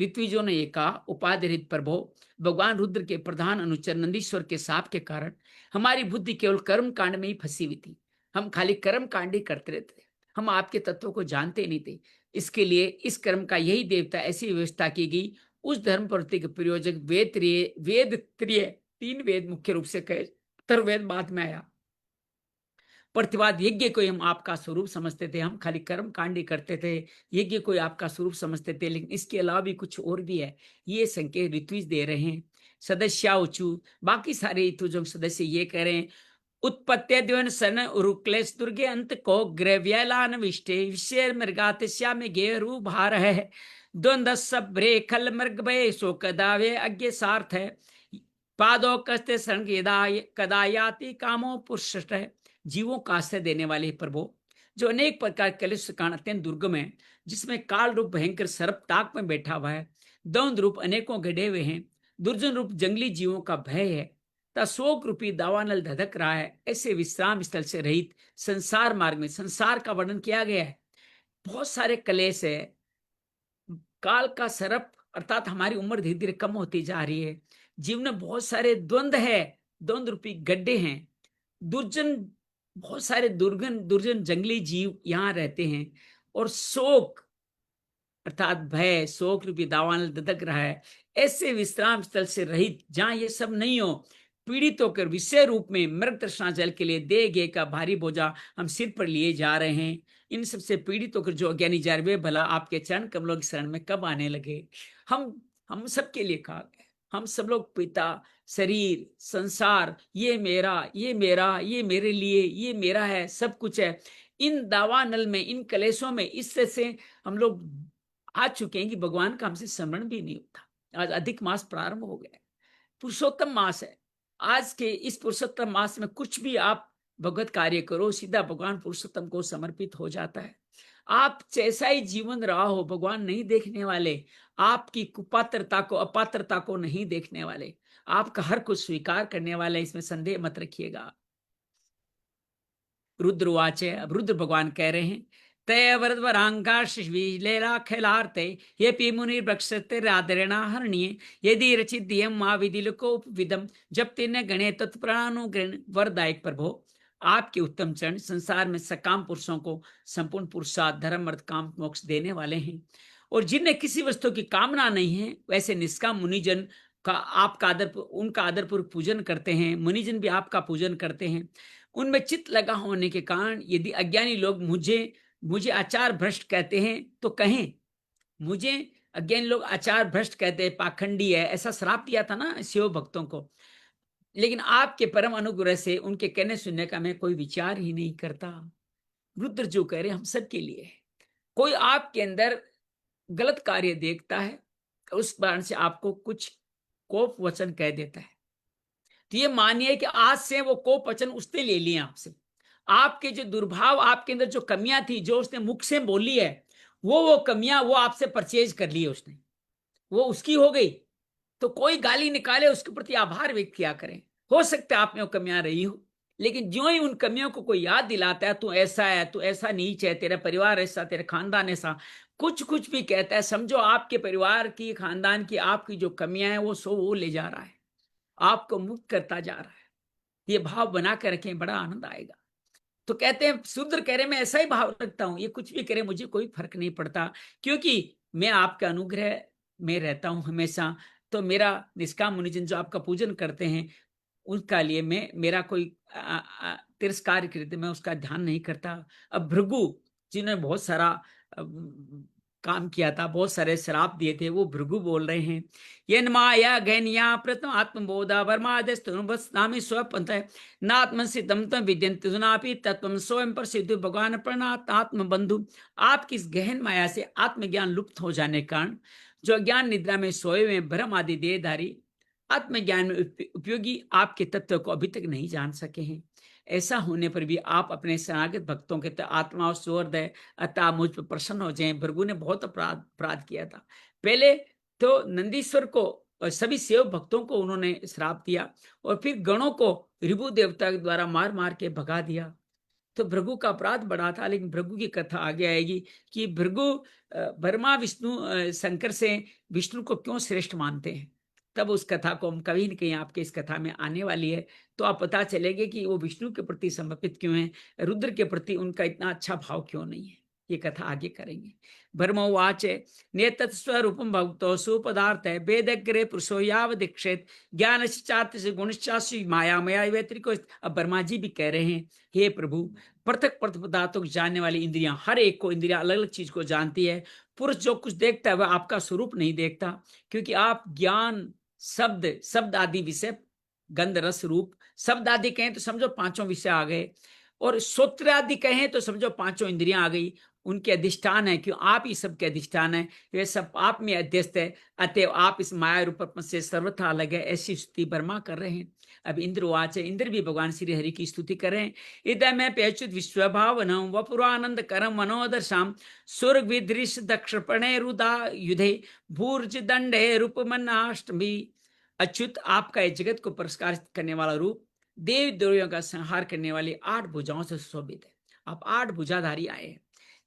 ऋत्विजों ने ये कहा, उपाधिरित प्रभो, भगवान रुद्र के प्रधान अनुचर नंदीश्वर के साप के कारण हमारी बुद्धि केवल कर्म कांड में ही फंसी हुई थी। हम खाली कर्म कांड ही करते रहते, हम आपके तत्वों को जानते नहीं थे। इसके लिए इस कर्म का यही देवता ऐसी व्यवस्था की गई। उस धर्म प्रवृत्ति के प्रयोजक वेद त्रिय, तीन वेद मुख्य रूप से कहे, अथर्ववेद बाद में आया। प्रतिवाद यज्ञ को हम आपका स्वरूप समझते थे, हम खाली कर्म कांड ही करते थे, यज्ञ को आपका स्वरूप समझते थे, लेकिन इसके अलावा भी कुछ और भी है। ये संकेत ऋत्विज दे रहे हैं। सदस्या उचु, बाकी सारे ऋतुजों सदस्य ये कह रहे हैं, उत्पत्ति द्वन सन उरुक्लेश दुर्गे अंत को ग्रव्यलान विष्टे विषय मृगातिश्या में गेरु भार है द्वंद सब्रे खल मृग भय शोक दावे अज्ञ सार्थ है पादो कस्ते संगेदाय कदायाति कामो पुरुष है। जीवों का आश्रय देने वाले प्रभु, जो अनेक प्रकार के कलुष कारण अत्यंत दुर्गम है, जिसमें काल रूप भयंकर सर्प ताक में बैठा हुआ है, द्वंद रूप अनेकों गढ़े हुए हैं, दुर्जन रूप जंगली जीवों का भय है, शोक रूपी दावानल धधक रहा है, ऐसे विश्राम स्थल से रहित संसार मार्ग में संसार का वर्णन किया गया है। बहुत सारे कलेश है, काल का सर्प अर्थात हमारी उम्र धीरे धीरे कम होती जा रही है, जीवन में बहुत सारे द्वंद है, द्वंद रूपी गड्ढे हैं, दुर्जन, बहुत सारे दुर्जन जंगली जीव यहाँ रहते हैं, और शोक अर्थात भय, शोक रूपी दावानल धधक रहा है। ऐसे विश्राम स्थल से रहित जहां ये सब नहीं हो, पीड़ित होकर विषय रूप में मृग तृष्णा जल के लिए दे गे का भारी बोझा हम सिर पर लिए जा रहे हैं। इन सबसे पीड़ित होकर जो अज्ञानी जा रहे, भला आपके चरण कमलों की शरण में कब आने लगे। हम सबके लिए कहा गया, हम सब लोग पिता, शरीर, संसार, ये मेरा, ये मेरा, ये मेरे लिए, ये मेरा है, सब कुछ है। इन दावानल में, इन कलेशों में इससे से हम लोग आ चुके हैं कि भगवान का हमसे स्मरण भी नहीं होता। आज अधिक मास प्रारंभ हो गया, पुरुषोत्तम मास है। आज के इस पुरुषोत्तम मास में कुछ भी आप भगवत कार्य करो, सीधा भगवान पुरुषोत्तम को समर्पित हो जाता है। आप जैसा ही जीवन रहा हो, भगवान नहीं देखने वाले, आपकी कुपात्रता को, अपात्रता को नहीं देखने वाले, आपका हर कुछ स्वीकार करने वाले, इसमें संदेह मत रखिएगा। रुद्रवाच है, अब रुद्र भगवान कह रहे हैं, स्तयवरद्वराङ्गाश्लीला खिलार्ते येऽपि मुनिर्भक्षते हरणीय यदि रचिद्यं मा विधिलकोपविदम जब तेने गणे तत्प्राणुगण वरदायक प्रभो। आपके उत्तम चरण संसार में सकाम पुरुषों को संपूर्ण पुरुषार्थ धर्म अर्थ काम मोक्ष देने वाले हैं, और जिनने किसी वस्तु की कामना नहीं है वैसे निष्काम मुनिजन का आपका उनका आदरपूर्वक पूजन करते हैं। मुनिजन भी आपका पूजन करते हैं। उनमें चित्त लगा होने के कारण यदि अज्ञानी लोग मुझे आचार भ्रष्ट कहते हैं तो कहें। मुझे अज्ञानी लोग आचार भ्रष्ट कहते हैं, पाखंडी है, ऐसा श्राप दिया था ना शिव भक्तों को। लेकिन आपके परम अनुग्रह से उनके कहने सुनने का मैं कोई विचार ही नहीं करता। रुद्र जो कह रहे हम सबके लिए है। कोई आपके अंदर गलत कार्य देखता है, उस कारण से आपको कुछ कोप वचन कह देता है, तो ये मानिए कि आज से वो कोप वचन उसने ले लिए आपसे। आपके जो दुर्भाव, आपके अंदर जो कमियां थी, जो उसने मुख से बोली है, वो कमियां वो आपसे परचेज कर ली है उसने, वो उसकी हो गई। तो कोई गाली निकाले उसके प्रति आभार व्यक्त किया करें। हो सकता है आप में वो कमियां रही हो, लेकिन जो ही उन कमियों को कोई याद दिलाता है, तू ऐसा है, तू ऐसा नीच है, तेरा परिवार ऐसा, तेरा खानदान ऐसा, कुछ भी कहता है, समझो आपके परिवार की, खानदान की, आपकी जो कमियां हैं वो ले जा रहा है, आपको मुक्त करता जा रहा है। ये भाव बना कर रखें, बड़ा आनंद आएगा। तो कहते हैं शूद्र कह रहे मैं ऐसा ही भाव रखता हूं, ये कुछ भी करे मुझे कोई फर्क नहीं पड़ता, क्योंकि मैं आपके अनुग्रह में रहता हूं हमेशा। तो मेरा निष्काम मुनिजन जो आपका पूजन करते हैं उसका लिए मेरा कोई तिरस्कार करते मैं उसका ध्यान नहीं करता। अब भृगु जिन्होंने बहुत सारा काम किया था, बहुत सारे श्राप दिए थे, वो भृगु बोल रहे हैं, ये माया गैनिया प्रथम आत्मबोधा वर्मादि स्वपंथ नात्मसिद्धम तम विद्यंत सुनापि तत्व स्वयं पर सिद्धु भगवान प्रणात आत्म बंधु। आपकी इस गहन माया से आत्मज्ञान लुप्त हो जाने के कारण जो ज्ञान निद्रा में सोए हुए भ्रम आदि देहधारी आत्मज्ञान में उपयोगी आपके तत्व को अभी तक नहीं जान सके हैं। ऐसा होने पर भी आप अपने शरणागत भक्तों के आत्मा और सुहृदय अतः मुझ पर प्रसन्न हो जाएं। भृगु ने बहुत अपराध किया था। पहले तो नंदीश्वर को और सभी सेव भक्तों को उन्होंने श्राप दिया, और फिर गणों को ऋभु देवता के द्वारा मार मार के भगा दिया। तो भृगु का अपराध बढ़ा था, लेकिन भृगु की कथा आगे आएगी कि भृगु ब्रह्मा विष्णु शंकर से विष्णु को क्यों श्रेष्ठ मानते हैं। तब उस कथा को हम कहीं न कहीं आपके इस कथा में आने वाली है, तो आप पता चलेंगे कि वो विष्णु के प्रति समर्पित क्यों है, रुद्र के प्रति उनका इतना अच्छा भाव क्यों नहीं है। ये कथा आगे करेंगे। ब्रह्मोवाच नेतत् स्वरूपम भक्तो सुपदार्थ है वेदग्रे पुरुषो याव दीक्षित ज्ञान से गुणश्चासी माया मया व्यतिरिको। अब ब्रह्मा जी भी कह रहे हैं, हे प्रभु, पृथक पृथक पदार्थों को जानने वाली इंद्रियां, हर एक को इंद्रियां अलग अलग चीज को जानती है। पुरुष जो कुछ देखता है वह आपका स्वरूप नहीं देखता, क्योंकि आप ज्ञान, शब्द आदि विषय, गंध रस रूप, शब्द आदि कहें तो समझो पांचों विषय आ गए, और श्रोत्र आदि कहें तो समझो पांचों इंद्रियां आ गई। उनके अधिष्ठान है, क्यों आप ही सबके अधिष्ठान है, वे सब आप में अध्यस्त है, अतएव आप इस माया रूप से सर्वथा अलग है। ऐसी स्तुति ब्रह्मा कर रहे हैं। अब इंद्र वाच है, इंद्र भी भगवान श्री हरि की स्तुति कर रहे हैं। इदम में पेचुत विश्वभावनम वपुरानंद करम मनोदर्शाम स्वर्ग विदृश दक्षपणे रुदा युधे भूर्ज दंडे रूपमन्नाष्टमी। अच्युत आपका इस जगत को पुरस्कार करने वाला रूप, देव देवियों का संहार करने वाली 8 भुजाओं से सुशोभित है। आप 8 भुजाधारी आए हैं,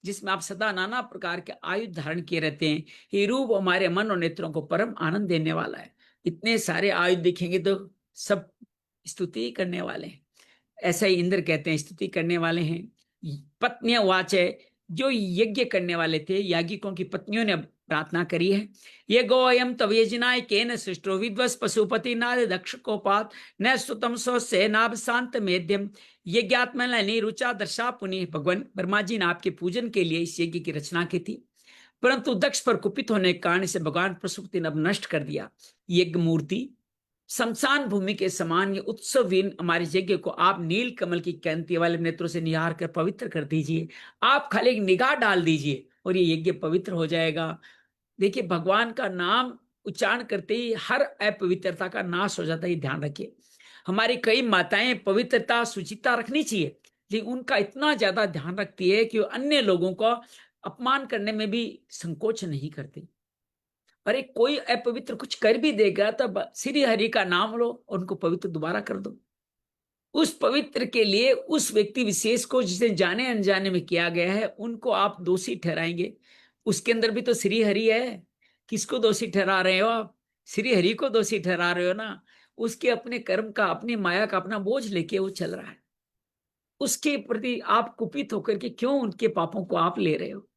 जिसमें आप सदा नाना प्रकार के आयुध धारण किए रहते हैं। ये रूप हमारे मन और नेत्रों को परम आनंद देने वाला है। इतने सारे आयुध दिखेंगे तो सब स्तुति करने वाले हैं। ऐसा ही इंद्र कहते हैं, स्तुति करने वाले हैं। पत्नियां वाच है, जो यज्ञ करने वाले थे, याज्ञिकों की पत्नियों ने प्रार्थना करी है, ये गोयम तवेजनाय केन सृष्टो विद्वस पशुपति नाद दक्ष कोपात न सुतम सो सेनाभ शांत मेध्यम यज्ञात्मनि रुचा दर्शा पुनि। भगवान ब्रह्मा जी ने आपके पूजन के लिए इस यज्ञ की रचना की थी, परंतु दक्ष पर कुपित होने के कारण इसे भगवान पशुपति ने अब नष्ट कर दिया। यज्ञ मूर्ति शमशान भूमि के समान ये उत्सवहीन हमारे यज्ञ को आप नील कमल की कांति वाले नेत्रों से निहार कर पवित्र कर दीजिए। आप खाली एक निगाह डाल दीजिए और ये यज्ञ पवित्र हो जाएगा। देखिए, भगवान का नाम उच्चारण करते ही हर अपवित्रता का नाश हो जाता है। ध्यान रखिए, हमारी कई माताएं पवित्रता शुचिता रखनी चाहिए, लेकिन उनका इतना ज्यादा ध्यान रखती है कि वो अन्य लोगों को अपमान करने में भी संकोच नहीं करती। अरे कोई अपवित्र कुछ कर भी देगा तो श्री हरि का नाम लो और उनको पवित्र दोबारा कर दो। उस पवित्र के लिए उस व्यक्ति विशेष को जिसे जाने अनजाने में किया गया है उनको आप दोषी ठहराएंगे। उसके अंदर भी तो श्री हरि है। किसको दोषी ठहरा रहे हो आप? श्री हरि को दोषी ठहरा रहे हो ना। उसके अपने कर्म का, अपनी माया का अपना बोझ लेके वो चल रहा है। उसके प्रति आप कुपित होकर के क्यों उनके पापों को आप ले रहे हो?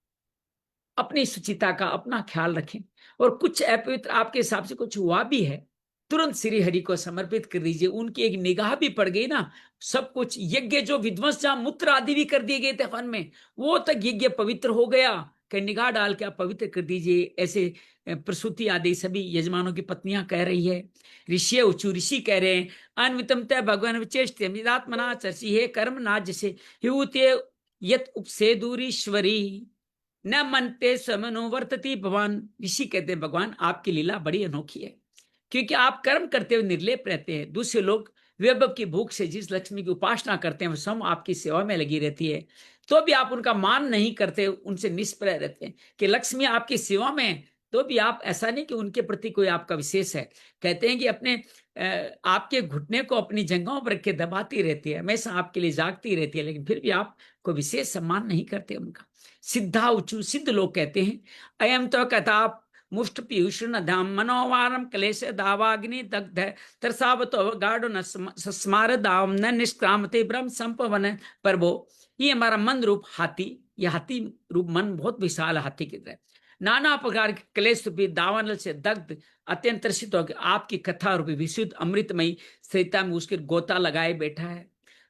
अपनी सुचिता का अपना ख्याल रखें। और कुछ अपवित्र आपके हिसाब से कुछ हुआ भी है, तुरंत श्री हरि को समर्पित कर दीजिए। उनकी एक निगाह भी पड़ गई ना, सब कुछ यज्ञ जो विध्वंस जहां मूत्र आदि भी कर दिए गए थे वन में, वो तक यज्ञ पवित्र हो गया। कि निगाह डाल के आप पवित्र कर दीजिए। ऐसे प्रसूति आदि सभी यजमानों की पत्नियां कह रही है। ऋषि उचु ऋषि कह रहे हैं, अन्वितम तय भगवान विचेष्टमना चर्षि है कर्म ना जैसे यत उपसेदूरीश्वरी न मनते समनो वर्तती भगवान। ऋषि कहते हैं भगवान आपकी लीला बड़ी अनोखी है, क्योंकि आप कर्म करते हुए निर्लेप रहते हैं। दूसरे लोग वैभव की भूख से जिस लक्ष्मी की उपासना करते हैं वो स्वयं आपकी सेवा में लगी रहती है, तो भी आप उनका मान नहीं करते, उनसे निष्प्रय रहते हैं कि लक्ष्मी आपकी सेवा में है। तो भी आप, ऐसा नहीं कि उनके प्रति कोई आपका विशेष है। कहते हैं कि अपने आपके घुटने को अपनी जंघों पर रख के दबाती रहती है, हमेशा आपके लिए जागती रहती है, लेकिन फिर भी आप कोई विशेष सम्मान नहीं करते उनका। सिद्धा उचु सिद्ध लोग कहते हैं, अयम तो कथा मुष्ट पीयूषण धाम मनोवारम क्लेश दावाग्नि दग्ध तरसावतो गाढ़ो न स्मार दाम न निष्क्रामते ब्रह्म संपवन परबो। ये हमारा मन रूप हाथी, यह हाथी रूप मन बहुत विशाल हाथी की तरह नाना प्रकार के क्लेश रूपी दावानल से दग्ध अत्यंत त्रसित होकर आपकी कथा रूपी विशुद्ध अमृतमयी सरिता में उसके गोता लगाए बैठा है।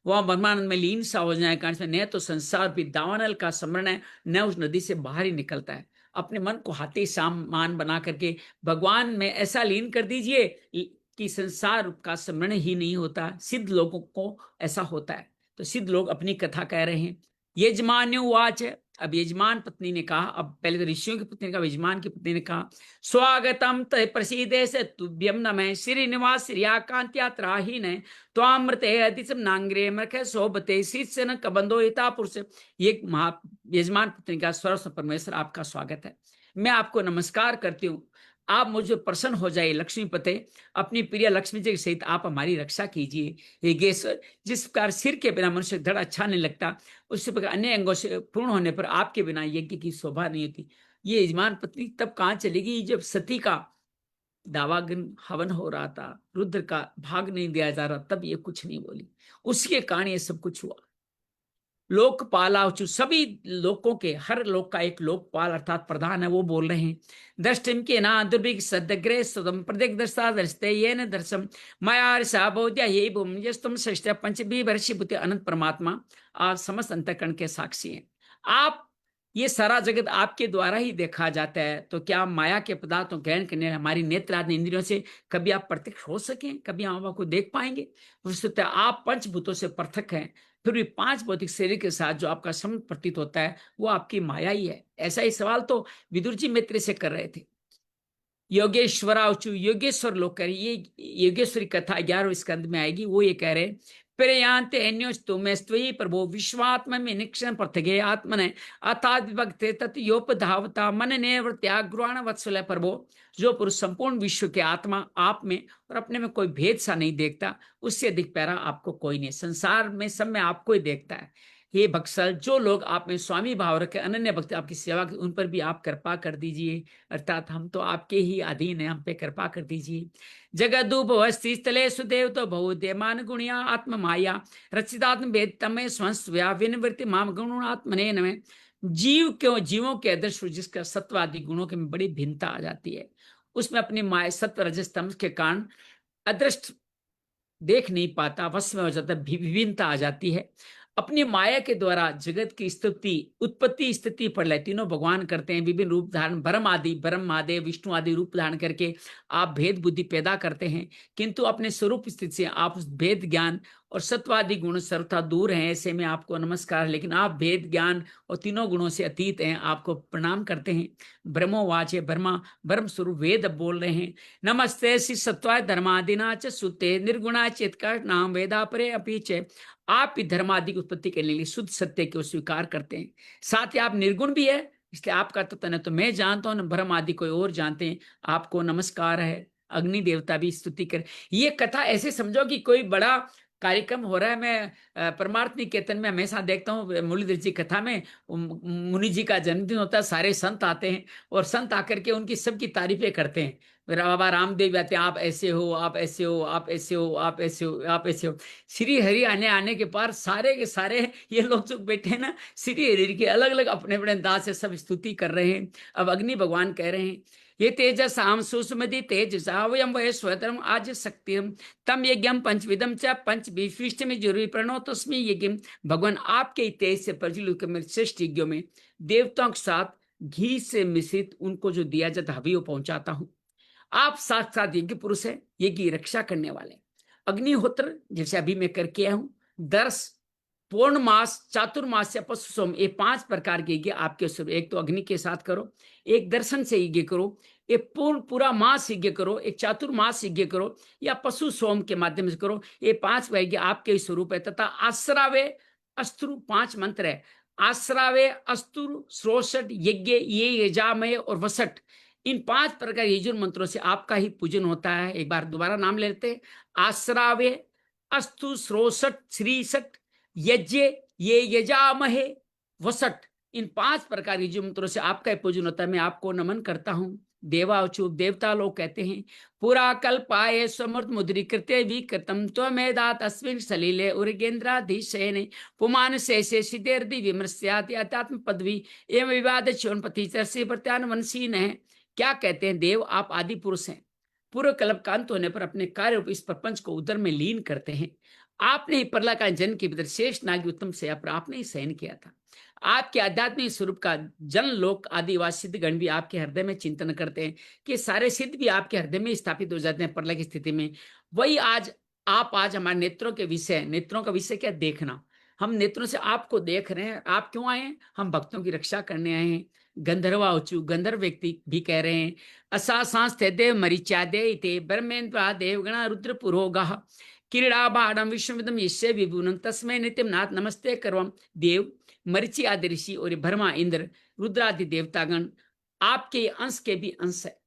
वह ब्रह्मानंद में लीन सा हो जाए, कारण न तो संसार भी दावानल का स्मरण है, न उस नदी से बाहर ही निकलता है। अपने मन को हाथी सामान बना करके भगवान में ऐसा लीन कर दीजिए कि संसार का स्मरण ही नहीं होता। सिद्ध लोगों को ऐसा होता है। तो सिद्ध लोग अपनी कथा कह रहे हैं। यजमान्युवाच, अब यजमान पत्नी ने कहा, अब पहले तो ऋषियों की पत्नी ने कहा, यजमान की पत्नी ने कहा, स्वागतम तय प्रसीदे से तुभ्यम नमः श्रीनिवास श्रियाकांत्यात्राहीन त्वामृते अतिसम नांग्रे मृख सोबते शीर्षन कबंधो हिता पुरुष। ये यजमान पत्नी का सर्व परमेश्वर आपका स्वागत है, मैं आपको नमस्कार करती हूँ, आप मुझे प्रसन्न हो जाइए लक्ष्मीपते, अपनी प्रिय लक्ष्मी जी के सहित आप हमारी रक्षा कीजिए। योगेश्वर, जिस प्रकार सिर के बिना मनुष्य धड़ अच्छा नहीं लगता, उसी प्रकार अन्य अंगों से पूर्ण होने पर आपके बिना यज्ञ की शोभा नहीं होती। ये यजमान पत्नी तब कहाँ चलेगी जब सती का दावाग्न हवन हो रहा था, रुद्र का भाग नहीं दिया जा रहा, तब ये कुछ नहीं बोली। उसके कारण ये सब कुछ हुआ। लोकपाला, सभी लोकों के, हर लोक का एक लोकपाल अर्थात प्रधान है, वो बोल रहे हैं, दृष्टिम के ना दुर्भिक सदग्रे सुतम प्रत्येक दर्शा दर्शते ये न दर्शम माया सा बोध्या ये भूम तुम श्रेष्ठ पंचभी वर्षी बुद्धि अनंत परमात्मा, आप समस्त अंतकरण के साक्षी हैं। आप, ये सारा जगत आपके द्वारा ही देखा जाता है, तो क्या माया के पदार्थों ग्रहण करने हमारी नेत्र आदि इंद्रियों से कभी आप प्रत्यक्ष हो सकें, कभी हम आपको देख पाएंगे? वस्तुतः आप पंचभूतों से पृथक हैं, फिर भी पांच भौतिक शरीर के साथ जो आपका संबंध प्रतीत होता है वो आपकी माया ही है। ऐसा ही सवाल तो विदुर जी मित्र से कर रहे थे। योगेश्वराउचु, योगेश्वर लोग कह रहे, ये योगेश्वरी कथा 11वें स्कंद में आएगी। वो ये कह रहे, प्रयांते अन्योस्तुमेस्त्वयि प्रभो विश्वात्म में निक्षण पृथगे आत्मने अर्थात विभक्ते तत्योपधावता मन नेवृत्याग्रहण वत्सल प्रभो। जो पुरुष संपूर्ण विश्व के आत्मा आप में और अपने में कोई भेद सा नहीं देखता, उससे अधिक प्यारा आपको कोई नहीं। संसार में सब में आपको ही देखता है। हे भक्सल, जो लोग आप में स्वामी भाव रखे, अनन्य भक्ति आपकी सेवा, उन पर भी आप कृपा कर दीजिए, अर्थात हम तो आपके ही अधीन है, हम पे कृपा कर दीजिए। जगदुपवस्थि स्थले सुदेव तो बहुदेमान गुणिया आत्म माया रचितात्म वेद तमे स्वंस्व्या विनिवृत्ति माम गुणात्मने नमे। जीव क्यों, जीवों के आदर्श जिसका सत्वादि गुणों के में बड़ी भिन्नता आ जाती है, उसमें अपनी माया सत्व रजस तमस के कारण अदृष्ट देख नहीं पाता, वश में हो जाता, विभिन्नता आ जाती है। अपनी माया के द्वारा जगत की स्तुति, उत्पत्ति स्थिति प्रलय तीनों भगवान करते हैं, विभिन्न रूप धारण, ब्रह्म महादेव विष्णु आदि रूप धारण करके आप भेद बुद्धि पैदा करते हैं, किंतु अपने स्वरूप स्थिति से आप उस भेद ज्ञान और सत्वादि गुण सर्वथा दूर हैं। ऐसे में आपको नमस्कार, लेकिन आप भेद ज्ञान और तीनों गुणों से अतीत हैं, आपको प्रणाम करते हैं। ब्रह्मोवाच, ब्रह्मा ब्रह्म स्वरूप वेद बोल रहे हैं, नमस्ते श्री सत्वाय धर्मादिना च सुते निर्गुणा चित्का नाम वेदा परे अपीचे। आप भी धर्मादि की उत्पत्ति करने के लिए शुद्ध सत्य को स्वीकार करते हैं, साथ ही आप निर्गुण भी है, इसलिए आपका तत्व न तो मैं जानता हूं न ब्रह्म आदि कोई और जानते हैं। आपको नमस्कार है। अग्नि देवता भी स्तुति कर। ये कथा ऐसे समझो कि कोई बड़ा कार्यक्रम हो रहा है। मैं परमार्थ निकेतन में हमेशा देखता हूँ मुरलीधर जी कथा में मुनि जी का जन्मदिन होता है, सारे संत आते हैं और संत आकर के उनकी सबकी तारीफें करते हैं। बाबा रामदेव आते हैं, आप ऐसे हो, आप ऐसे हो, आप ऐसे हो, आप ऐसे हो, आप ऐसे हो। श्री हरि आने के पार सारे के सारे ये लोग जो बैठे हैं ना, श्री हरि की अलग अलग अपने अपने अंदाज से सब स्तुति कर रहे हैं। अब अग्नि भगवान कह रहे हैं, ये तेजस आम सुषमति तेजसा वयम वह स्वतरम आज शक्तिम तम यज्ञम पंचविदम च पंच विशिष्ट में जरूरी प्रणो तस्में यज्ञ। भगवान आपके तेज से प्रज्वलित मेरे श्रेष्ठ यज्ञों में देवताओं के साथ घी से मिश्रित उनको जो दिया जाता हवि वो पहुंचाता हूं। आप साथ साथ यज्ञ पुरुष है, यज्ञ रक्षा करने वाले। अग्निहोत्र जैसे अभी मैं करके आया हूं, दर्श, पूर्णमास, चातुर्मास या पशु सोम, ये 5 प्रकार के यज्ञ आपके स्वरूप। एक तो अग्नि के साथ करो, एक दर्शन से यज्ञ करो, एक पूरा मास यज्ञ करो, एक चातुर्मास यज्ञ करो, या पशु सोम के माध्यम से करो। ये 5 यज्ञ आपके स्वरूप है। तथा आश्रावे अस्त्रु 5 मंत्र है। आश्रावे अस्त्रु श्रोषट यज्ञ ये यजामय और वसट, इन 5 प्रकार यजुर् मंत्रों से आपका ही पूजन होता है। एक बार दोबारा नाम लेते हैं, आश्रावे अस्तु श्रोषट श्रीषट यज्ञ ये यजामहे वसट, इन 5 प्रकार की मंत्रों से आपका पूजन होता है। मैं आपको नमन करता हूं। देवाचुप देवता लोग कहते हैं, पुरा कल्पाय समर्थ मुद्रीकृत्य विकृतम त्वमेदात अस्मिन् सलीले उर्गेन्द्राधीशयने पुमान शेषे सिद्धेर्दि विमृश्याति अध्यात्म पदवी एवं विवाद चौनपति चर्षि प्रत्यानवंशी है। क्या कहते हैं, देव आप आदि पुरुष हैं, पूर्व कल्प का अंत होने पर अपने कार्य इस प्रपंच को उदर में लीन करते हैं। आपने ही प्रलय का जन के भीतर शेष नागी उत्तम से आपने ही सहन किया था। आपके आध्यात्मिक स्वरूप का जन लोक आदिवासी सिद्ध गण भी आपके हृदय में चिंतन करते हैं कि सारे सिद्ध भी आपके हृदय में स्थापित हो जाते हैं प्रलय की स्थिति में। वही आज आप हमारे नेत्रों के विषय, नेत्रों का विषय क्या, देखना। हम नेत्रों से आपको देख रहे हैं। आप क्यों आए हैं? हम भक्तों की रक्षा करने आए हैं। गंधर्वा उचु, गंधर्व व्यक्ति भी कह रहे हैं, असा सांस्ते देव मरीचादे इते ब्रह्मेन्द्र देवगणा रुद्र पुरोगा क्रीड़ा बाणम विश्वमिदम यस्य विभुनम तस्मै नित्यम नाथ नमस्ते करवम। देव, मरीचि आदि ऋषि और ब्रह्मा इंद्र रुद्रादि देवतागण आपके अंश के भी अंश है।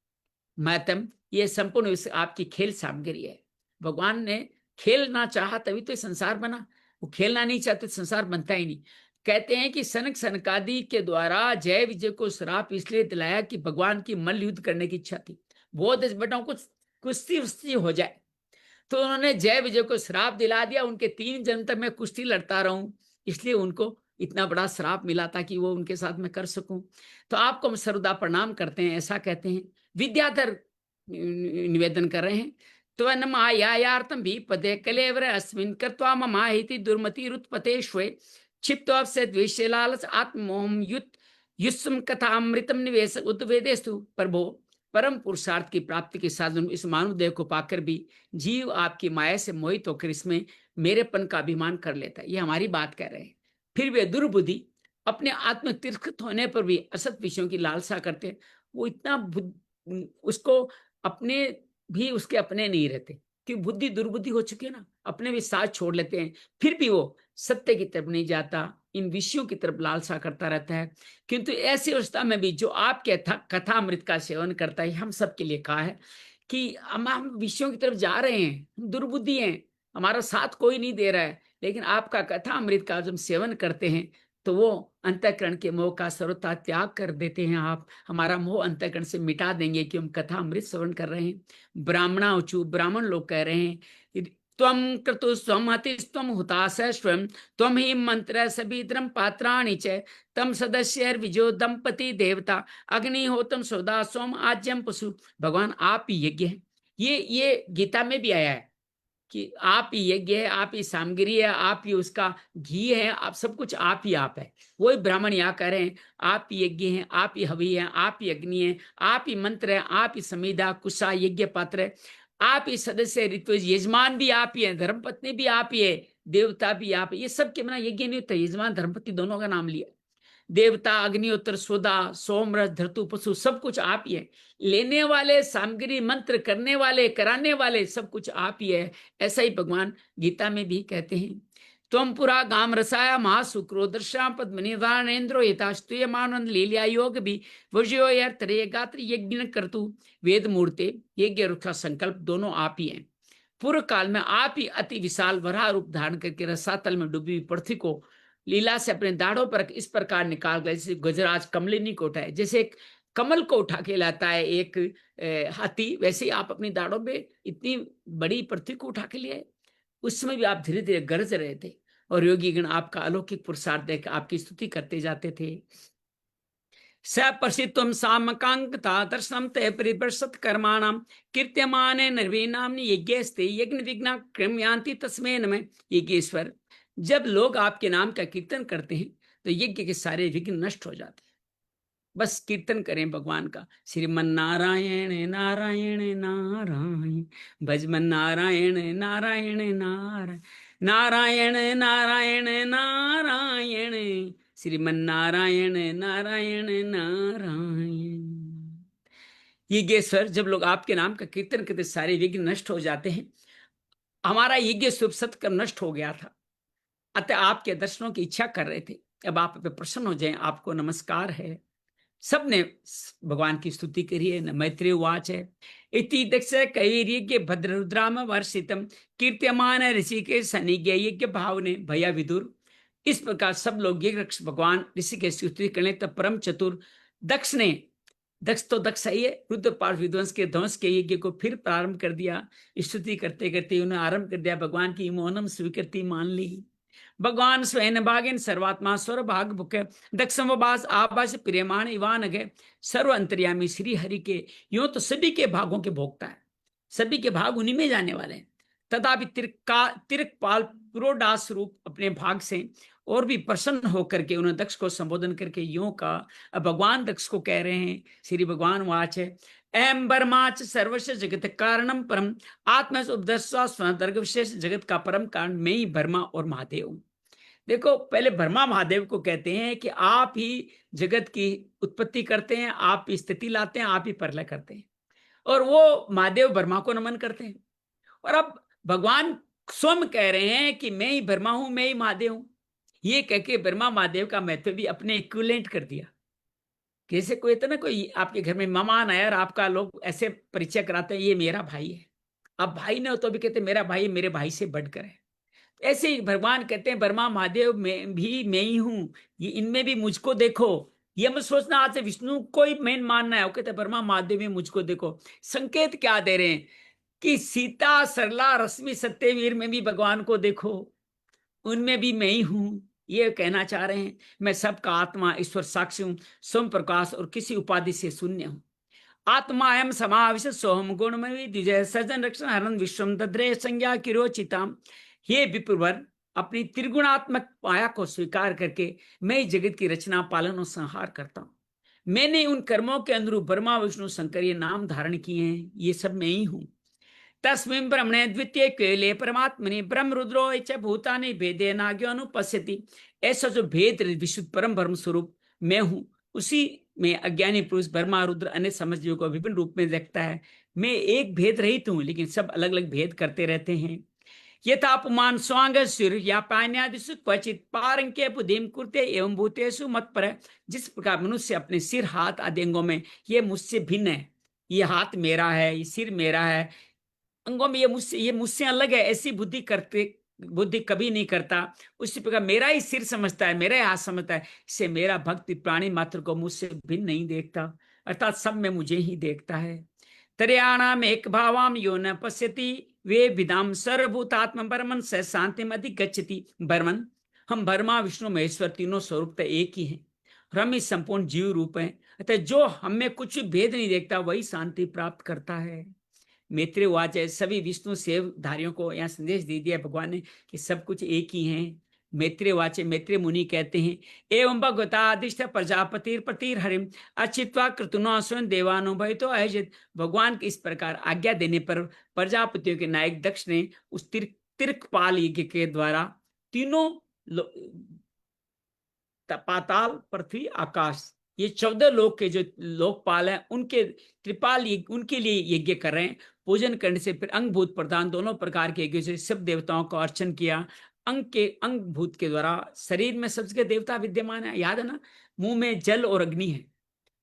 महतम, ये संपूर्ण आपकी खेल सामग्री है। भगवान ने खेलना चाहा तभी तो संसार बना, वो खेलना नहीं चाहते संसार बनता ही नहीं। कहते हैं कि सनक सनकादि के द्वारा जय विजय को श्राप इसलिए दिलाया कि भगवान की मल्ल युद्ध करने की इच्छा थी, बहुत बेटाओं को कुश्ती हो जाए, तो उन्होंने जय विजय को श्राप दिला दिया। उनके 3 जन्म तक मैं कुश्ती लड़ता रहूं, इसलिए उनको इतना बड़ा श्राप मिला था कि वो उनके साथ मैं कर सकूं। तो आपको हम सर्वदा प्रणाम करते हैं, ऐसा कहते हैं। विद्याधर निवेदन कर रहे हैं, त्वन्मायार्थम भी पदे कलेवर अस्मिन् कृत्वा ममाहिति दुर्मति रुत्पतेष्वे क्षिप्तो से द्वेषे लालच आत्मोहम युष्म कथामृतम निवेश उद्वेदेस्तु। प्रभो, परम पुरुषार्थ की प्राप्ति के साधन इस मानव देव को पाकर भी जीव आपकी माया से मोहित होकर इसमें मेरेपन का अभिमान कर लेता है। ये हमारी बात कह रहे हैं। फिर वे दुर्बुद्धि अपने आत्म तिरस्कृत होने पर भी असत विषयों की लालसा करते हैं। वो इतना उसको अपने भी उसके अपने नहीं रहते कि बुद्धि दुर्बुद्धि हो चुकी है ना, अपने भी साथ छोड़ लेते हैं। फिर भी वो सत्य की तरफ नहीं जाता, इन विषयों की तरफ लालसा करता रहता है। किंतु ऐसी अवस्था में भी जो आपके कथा अमृत का सेवन करता है, हम सबके लिए कहा है कि हम विषयों की तरफ जा रहे हैं, हम दुर्बुद्धि हैं, हमारा साथ कोई नहीं दे रहा है, लेकिन आपका कथा अमृत का जब सेवन करते हैं तो वो अंतःकरण के मोह का सर्वथा त्याग कर देते हैं। आप हमारा मोह अंतःकरण से मिटा देंगे कि हम कथा अमृत श्रवण कर रहे हैं। ब्राह्मणा उचु, ब्राह्मण लोग कह रहे हैं, त्वम क्रतु स्वम हतिस्त्वम हुतास स्वयं त्वम ही मंत्र सभीद्रम पात्राणि च तम सदस्य विजो दंपति देवता अग्निहोत्रम सौदा सोम आज्यम पशु। भगवान आप ही यज्ञ है। ये गीता में भी आया है कि आप ही यज्ञ है, आप ही सामग्री है, आप ही उसका घी है, आप सब कुछ आप है। वही ब्राह्मण यहाँ कह रहे हैं, आप ही यज्ञ हैं, आप ही हवि हैं, आप ही अग्नि है, आप ही मंत्र है, आप ही समिधा कुशा यज्ञ पात्र है, आप ही सदस्य ऋतु यजमान भी आप ही है, धर्मपत्नी भी आप ही है, देवता भी आप। ये सब के मना यज्ञ नहीं होता, यजमान धर्मपत्नी दोनों का नाम लिया। देवता अग्निहोत्र सोदा सोमरस धरतु पशु सब कुछ आप ही है। लेने वाले सामग्री मंत्र करने वाले कराने वाले सब कुछ आप ही है। ऐसा ही भगवान गीता में भी कहते हैं, त्वम पुरा गाम रसाया महाशुक्रो दर्शा पद्मनिवारणेन्द्रो यथास्तुय मानंद लीलिया योग भी वज्यो यात्रे गात्र यज्ञ करतु। वेद मूर्ते यज्ञ रुखा संकल्प दोनों आप ही हैं। पूर्व काल में आप ही अति विशाल वराह रूप धारण करके रसातल में डूबी हुई पृथ्वी को लीला से अपने दाढ़ों पर इस प्रकार निकाल गए, जैसे गजराज कमलिनी को उठाए, जैसे एक कमल को उठा के लाता है एक हाथी, वैसे ही आप अपनी दाढ़ों में इतनी बड़ी पृथ्वी को उठा के लिए। उस समय भी आप धीरे धीरे गरज रहे थे और योगी गण आपका अलौकिक पुरुषार्थ देख आपकी स्तुति करते जाते थे। सप्रसिद्धम सामकांकता दर्शनम ते परिवर्षत कर्माणाम कीर्त्यमाने निर्वीनाम्नि यज्ञस्ते यज्ञ विघ्ना क्रमयांति तस्मै नमः। यज्ञेश्वर, जब लोग आपके नाम का कीर्तन करते हैं तो यज्ञ के सारे विघ्न नष्ट हो जाते हैं। बस कीर्तन करें भगवान का, श्रीमन नारायण नारायण नारायण, भजमन नारायण नारायण नारायण, नारायण नारायण नारायण, श्रीमन नारायण नारायण नारायण। यज्ञेश्वर, जब लोग आपके नाम का कीर्तन करते सारे विघ्न नष्ट हो जाते हैं। हमारा यज्ञ शुभ सत्कर्म नष्ट हो गया था, अतः आपके दर्शनों की इच्छा कर रहे थे। अब आप पे प्रसन्न हो जाएं, आपको नमस्कार है। सबने भगवान की स्तुति करी है। मैत्रेय उवाच है, इति दक्ष कैर्यज्ञ भद्ररुद्राम वर्षितम कीर्त्यमान ऋषिकेश सनिज्ञ यज्ञ भावने भया विदुर। इस प्रकार सब लोग यज्ञ भगवान ऋषिकेश की स्तुति करने तब परम चतुर दक्ष ने, दक्ष तो दक्ष ही है, रुद्र पार्थ विध्वंस के ध्वंस के यज्ञ को फिर प्रारंभ कर दिया। स्तुति करते करते उन्हें आरंभ कर दिया, भगवान की मौनम स्वीकृति मान ली। भगवान स्वयं भागेन सर्वात्मा स्वर भाग बुक दक्षमवास आवास प्रियमान इवान गए। सर्व अंतर्यामी श्री हरि के यूं तो सभी के भागों के भोगता है, सभी के भाग उन्हीं में जाने वाले हैं। तथापि तिरकपाल पुरोडास रूप अपने भाग से और भी प्रसन्न होकर के उन्होंने दक्ष को संबोधन करके यूं का, अब भगवान दक्ष को कह रहे हैं, श्री भगवान वाच है, अहम बर्माच सर्वस्व जगत कारणम परम आत्मा उपदर्शा स्वदर्ग विशेष, जगत का परम कारण मैं ही बर्मा और महादेव हूं। देखो, पहले ब्रह्मा महादेव को कहते हैं कि आप ही जगत की उत्पत्ति करते हैं, आप ही स्थिति लाते हैं, आप ही प्रलय करते हैं, और वो महादेव ब्रह्मा को नमन करते हैं। और अब भगवान स्वयं कह रहे हैं कि मैं ही ब्रह्मा हूं, मैं ही महादेव हूं। ये कह के ब्रह्मा महादेव का महत्व भी अपने इक्विवेलेंट कर दिया। कैसे कोई तो ना, कोई आपके घर में मेहमान आया और आपका लोग ऐसे परिचय कराते हैं, ये मेरा भाई है। अब भाई ने हो तो भी कहते मेरा भाई मेरे भाई से बढ़कर है। ऐसे ही भगवान कहते हैं ब्रह्मा महादेव में भी मैं ही हूं, ये इनमें भी मुझको देखो। ये मत सोचना आज से विष्णु को ही मेन मानना है। वो कहते ब्रह्मा महादेव में मुझको देखो। संकेत क्या दे रहे हैं कि सीता सरला रश्मि सत्यवीर में भी भगवान को देखो, उनमें भी मैं ही हूं। ये कहना चाह रहे हैं मैं सबका आत्मा ईश्वर साक्षी हूं, स्वयं प्रकाश और किसी उपाधि से शून्य हूं। आत्मा एम समाविश सोहम गुणमयी द्विजय सजन रक्षण हरन विश्वम दद्रे संज्ञा किरोचिताम। हे विप्रवर, अपनी त्रिगुणात्मक माया को स्वीकार करके मैं जगत की रचना पालन और संहार करता हूं। मैंने उन कर्मों के अनुरूप ब्रह्मा विष्णु शंकर ये नाम धारण किए हैं, ये सब मैं ही हूं। तस्मिन् ब्रह्मणे द्वितीय केले परमात्मनि ब्रह्म रुद्रो च भूतानि भेदे नाग्योनुपश्यति। ऐसा जो भेद विशुद्ध परम ब्रह्म स्वरूप मैं हूं, उसी में अज्ञानी पुरुष ब्रह्मा रुद्र अन्य समझियों को विभिन्न रूप में देखता है। मैं एक भेद रहित हूं, लेकिन सब अलग अलग भेद करते रहते हैं। यथापमान स्वांग सिर या पान्यादिषु क्वचित पारंके बुद्धिम कुरते एवं भूतेषु मत पर। जिस प्रकार मनुष्य अपने सिर हाथ आदि अंगों में ये मुझसे भिन्न है, ये हाथ मेरा है, ये सिर मेरा है, अंगों में ये मुझसे अलग है, ऐसी बुद्धि कभी नहीं करता। उसी प्रकार मेरा ही सिर समझता है, मेरा ही हाथ समझता है। इससे मेरा भक्ति प्राणी मात्र को मुझसे भिन्न नहीं देखता, अर्थात सब में मुझे ही देखता है। त्रयाणाम एक भावाम यो न पश्यति वे विदाम सर्वभूतात्म बर्मन स शांतिम अधिगच्छति। बर्मन, हम ब्रह्मा विष्णु महेश्वर तीनों स्वरूप तो एक ही हैं, हम ही संपूर्ण जीव रूप हैं। अतः जो हमें कुछ भेद नहीं देखता वही शांति प्राप्त करता है। मैत्रेय उवाच है, सभी विष्णु सेवधारियों को यहाँ संदेश दे दिया भगवान ने कि सब कुछ एक ही हैं। मैत्रेय उवाच है, मैत्रेय मुनि कहते हैं, एवं भगवता अधिष्ठ प्रजापतिर पतिर हरिम अचित्वा कृतुना स्वयं देवानुभव तो अहिजित। भगवान के इस प्रकार आज्ञा देने पर प्रजापतियों के नायक दक्ष ने उस तिरकपाल यज्ञ के द्वारा तीनों पाताल पृथ्वी आकाश, ये 14 लोक के जो लोकपाल हैं उनके त्रिपाल उनके लिए यज्ञ कर रहे हैं। पूजन करने से फिर अंग भूत प्रधान दोनों प्रकार के यज्ञ से सब देवताओं को अर्चन किया। अंग भूत के द्वारा शरीर में सबसे देवता विद्यमान है, याद है ना, मुंह में जल और अग्नि है,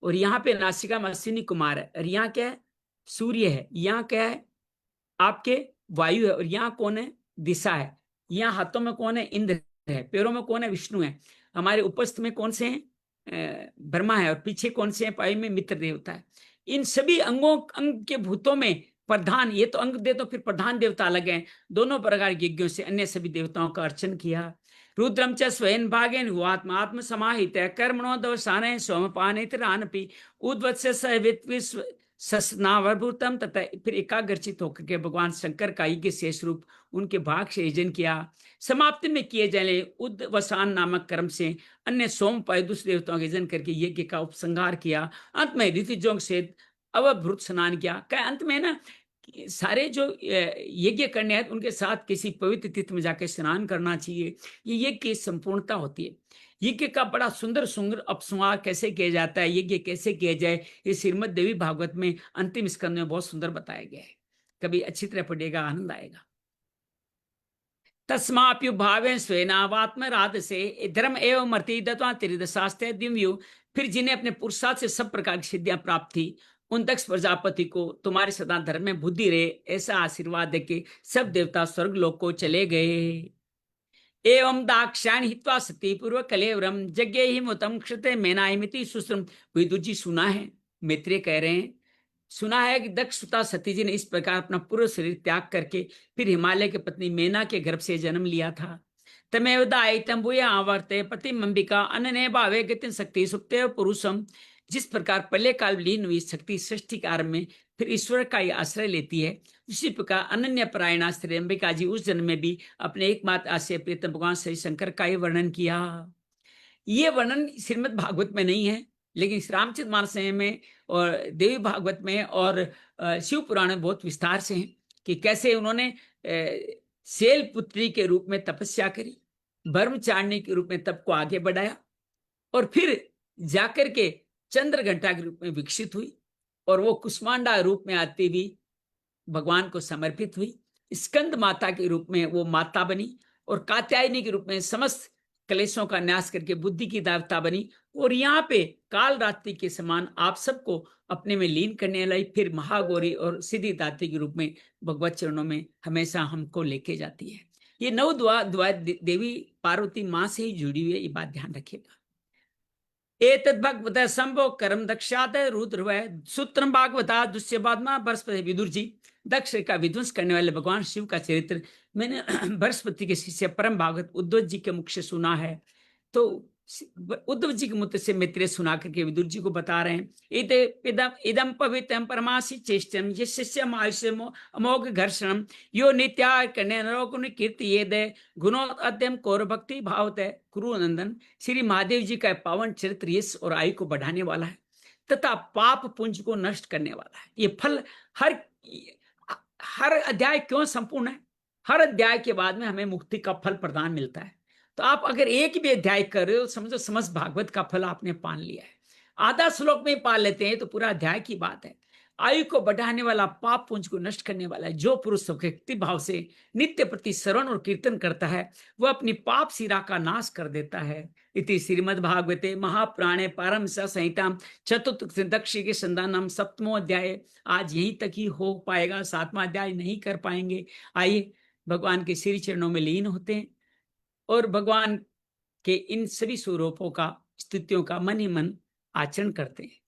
और यहाँ पे नासिका में अश्विनी कुमार है, और यहाँ क्या है, सूर्य है, यहाँ क्या है आपके वायु है, और यहाँ कौन है? दिशा है। यहाँ हाथों में कौन है? इंद्र है। पैरों में कौन है? विष्णु है। हमारे उपस्थ में कौन से हैं? ब्रह्मा है। और पीछे कौन से हैं? पायु में मित्र देवता है। इन सभी अंग के भूतों में प्रधान, ये तो अंग दे तो फिर प्रधान देवता अलग हैं। दोनों प्रकार के यज्ञों से अन्य सभी देवताओं का अर्चन किया। रुद्रम च स्वयं भागेन हुआत्मा आत्म समाहित कर्मणो दवसाने सोमपानितरानपि उद्वत्स्य सवित्विस्व सस्नावभूतम। तथा फिर एकाग्रचित होकर के भगवान शंकर का यज्ञ शेष रूप उनके भाग से यजन किया। समाप्ति में किए जाने उद्वसान नामक कर्म से अन्य सोमपाय दूसरे देवताओं के यजन करके यज्ञ का उपसंहार किया। अंत में ऋतुजों से अवभृत स्नान किया। क्या अंत में ना सारे जो यज्ञ करने हैं उनके साथ किसी पवित्र तीर्थ में जाकर स्नान करना चाहिए। ये यज्ञ की संपूर्णता होती है। यज्ञ का बड़ा सुंदर सुंदर उपसंहार कैसे किया जाता है, यज्ञ कैसे किया जाए, ये श्रीमद् देवी भागवत में अंतिम स्कंद में बहुत सुंदर बताया गया है। कभी अच्छी तरह पढ़िएगा, आनंद आएगा। तस्माप्यु भावे स्वेनावात्म राध से धर्म एवं मर्ति दत्वा त्रिदशास्त्र दिव्यु। फिर जिन्हें अपने पुरुषार्थ से सब प्रकार की सिद्धियां प्राप्त थी, उन दक्ष प्रजापति को तुम्हारे सदा धर्म में बुद्धि रहे ऐसा आशीर्वाद देके सब देवता स्वर्ग लोक को चले गए। एवं दाक्षायण हित्वा सती पूर्व कलेवरम जज्ञे ही मुतम क्षते मेनायमिति सुश्रम। विदुर जी सुना है, मैत्रेय कह रहे हैं, सुना है कि दक्षता सती जी ने इस प्रकार अपना पूर्ण शरीर त्याग करके फिर हिमालय की पत्नी मेना के गर्भ से जन्म लिया था। तमेव दायितम भूया आवर्ते पति अंबिका अनने भावे गतिन शक्ति सुप्ते पुरुषम। जिस प्रकार पहले काल लीन हुई शक्ति सृष्टि कार्य में फिर ईश्वर का ही आश्रय लेती है, उसी प्रकार अनन्य परायणा स्त्री अंबिका जी उस जन्म में भी अपने एकमात्र आश्रय प्रीतम भगवान श्री शंकर का ही वर्णन किया। ये वर्णन श्रीमद् भागवत में नहीं है, लेकिन रामचरित मानस में और देवी भागवत में और शिव पुराण में बहुत विस्तार से हैं कि कैसे उन्होंने शैल पुत्री के रूप में तपस्या करी, ब्रह्मचारिणी के रूप में तप को आगे बढ़ाया, और फिर जाकर के चंद्र घंटा के रूप में विकसित हुई, और वो कुष्मांडा रूप में आती हुई भगवान को समर्पित हुई। स्कंद माता के रूप में वो माता बनी, और कात्यायनी के रूप में समस्त कलेशों का नाश करके बुद्धि की देवता बनी। और यहाँ पे काल रात्रि के समान आप सबको अपने में लीन करने लाई, फिर महागौरी और सिद्धिदात्री के रूप में भगवत चरणों में हमेशा हमको लेके जाती है। ये नौ द्वार देवी पार्वती माँ से ही जुड़ी हुई है, ये बात ध्यान रखिएगा। एतद् भगवत संभव कर्म दक्षात रुद्र सूत्रम भागवता दुष्य बादमा बृहस्पति। विदुर जी, दक्ष का विध्वंस करने वाले भगवान शिव का चरित्र मैंने बृहस्पति के शिष्य परम भागवत उद्धव जी के मुख से सुना है। तो उद्धव जी के मुख से मैत्रेय सुना करके विदुर जी को बता रहे हैं, इदम पवित्रम परमासी चेष्टम ये शिष्यम आयुष्यम अमोघ घर्षणम यो नित्या कन्या नरोगुण कीर्ति ये दे गुणोद्यम कौर भक्ति भावत है। कुरुनंदन, श्री महादेव जी का पावन चरित्र यश और आयु को बढ़ाने वाला है तथा पाप पुंज को नष्ट करने वाला है। ये फल हर अध्याय क्यों संपूर्ण है? हर अध्याय के बाद में हमें मुक्ति का फल प्रदान मिलता है। तो आप अगर एक भी अध्याय कर रहे हो, समझो समस्त भागवत का फल आपने पान लिया है। आधा श्लोक में पा लेते हैं तो पूरा अध्याय की बात है। आयु को बढ़ाने वाला, पाप पुंज को नष्ट करने वाला, जो पुरुष भक्ति भाव से नित्य प्रति श्रवण और कीर्तन करता है वह अपनी पाप सीरा का नाश कर देता है। इति श्रीमद् भागवते महापुराणे पारमहंस संहिताम चतुर्थ दक्ष के संदानम सप्तमो अध्याय। आज यहीं तक ही हो पाएगा, सातवां अध्याय नहीं कर पाएंगे। आइए भगवान के श्री चरणों में लीन होते हैं और भगवान के इन सभी स्वरूपों का, स्तुतियों का मन ही मन आचरण करते हैं।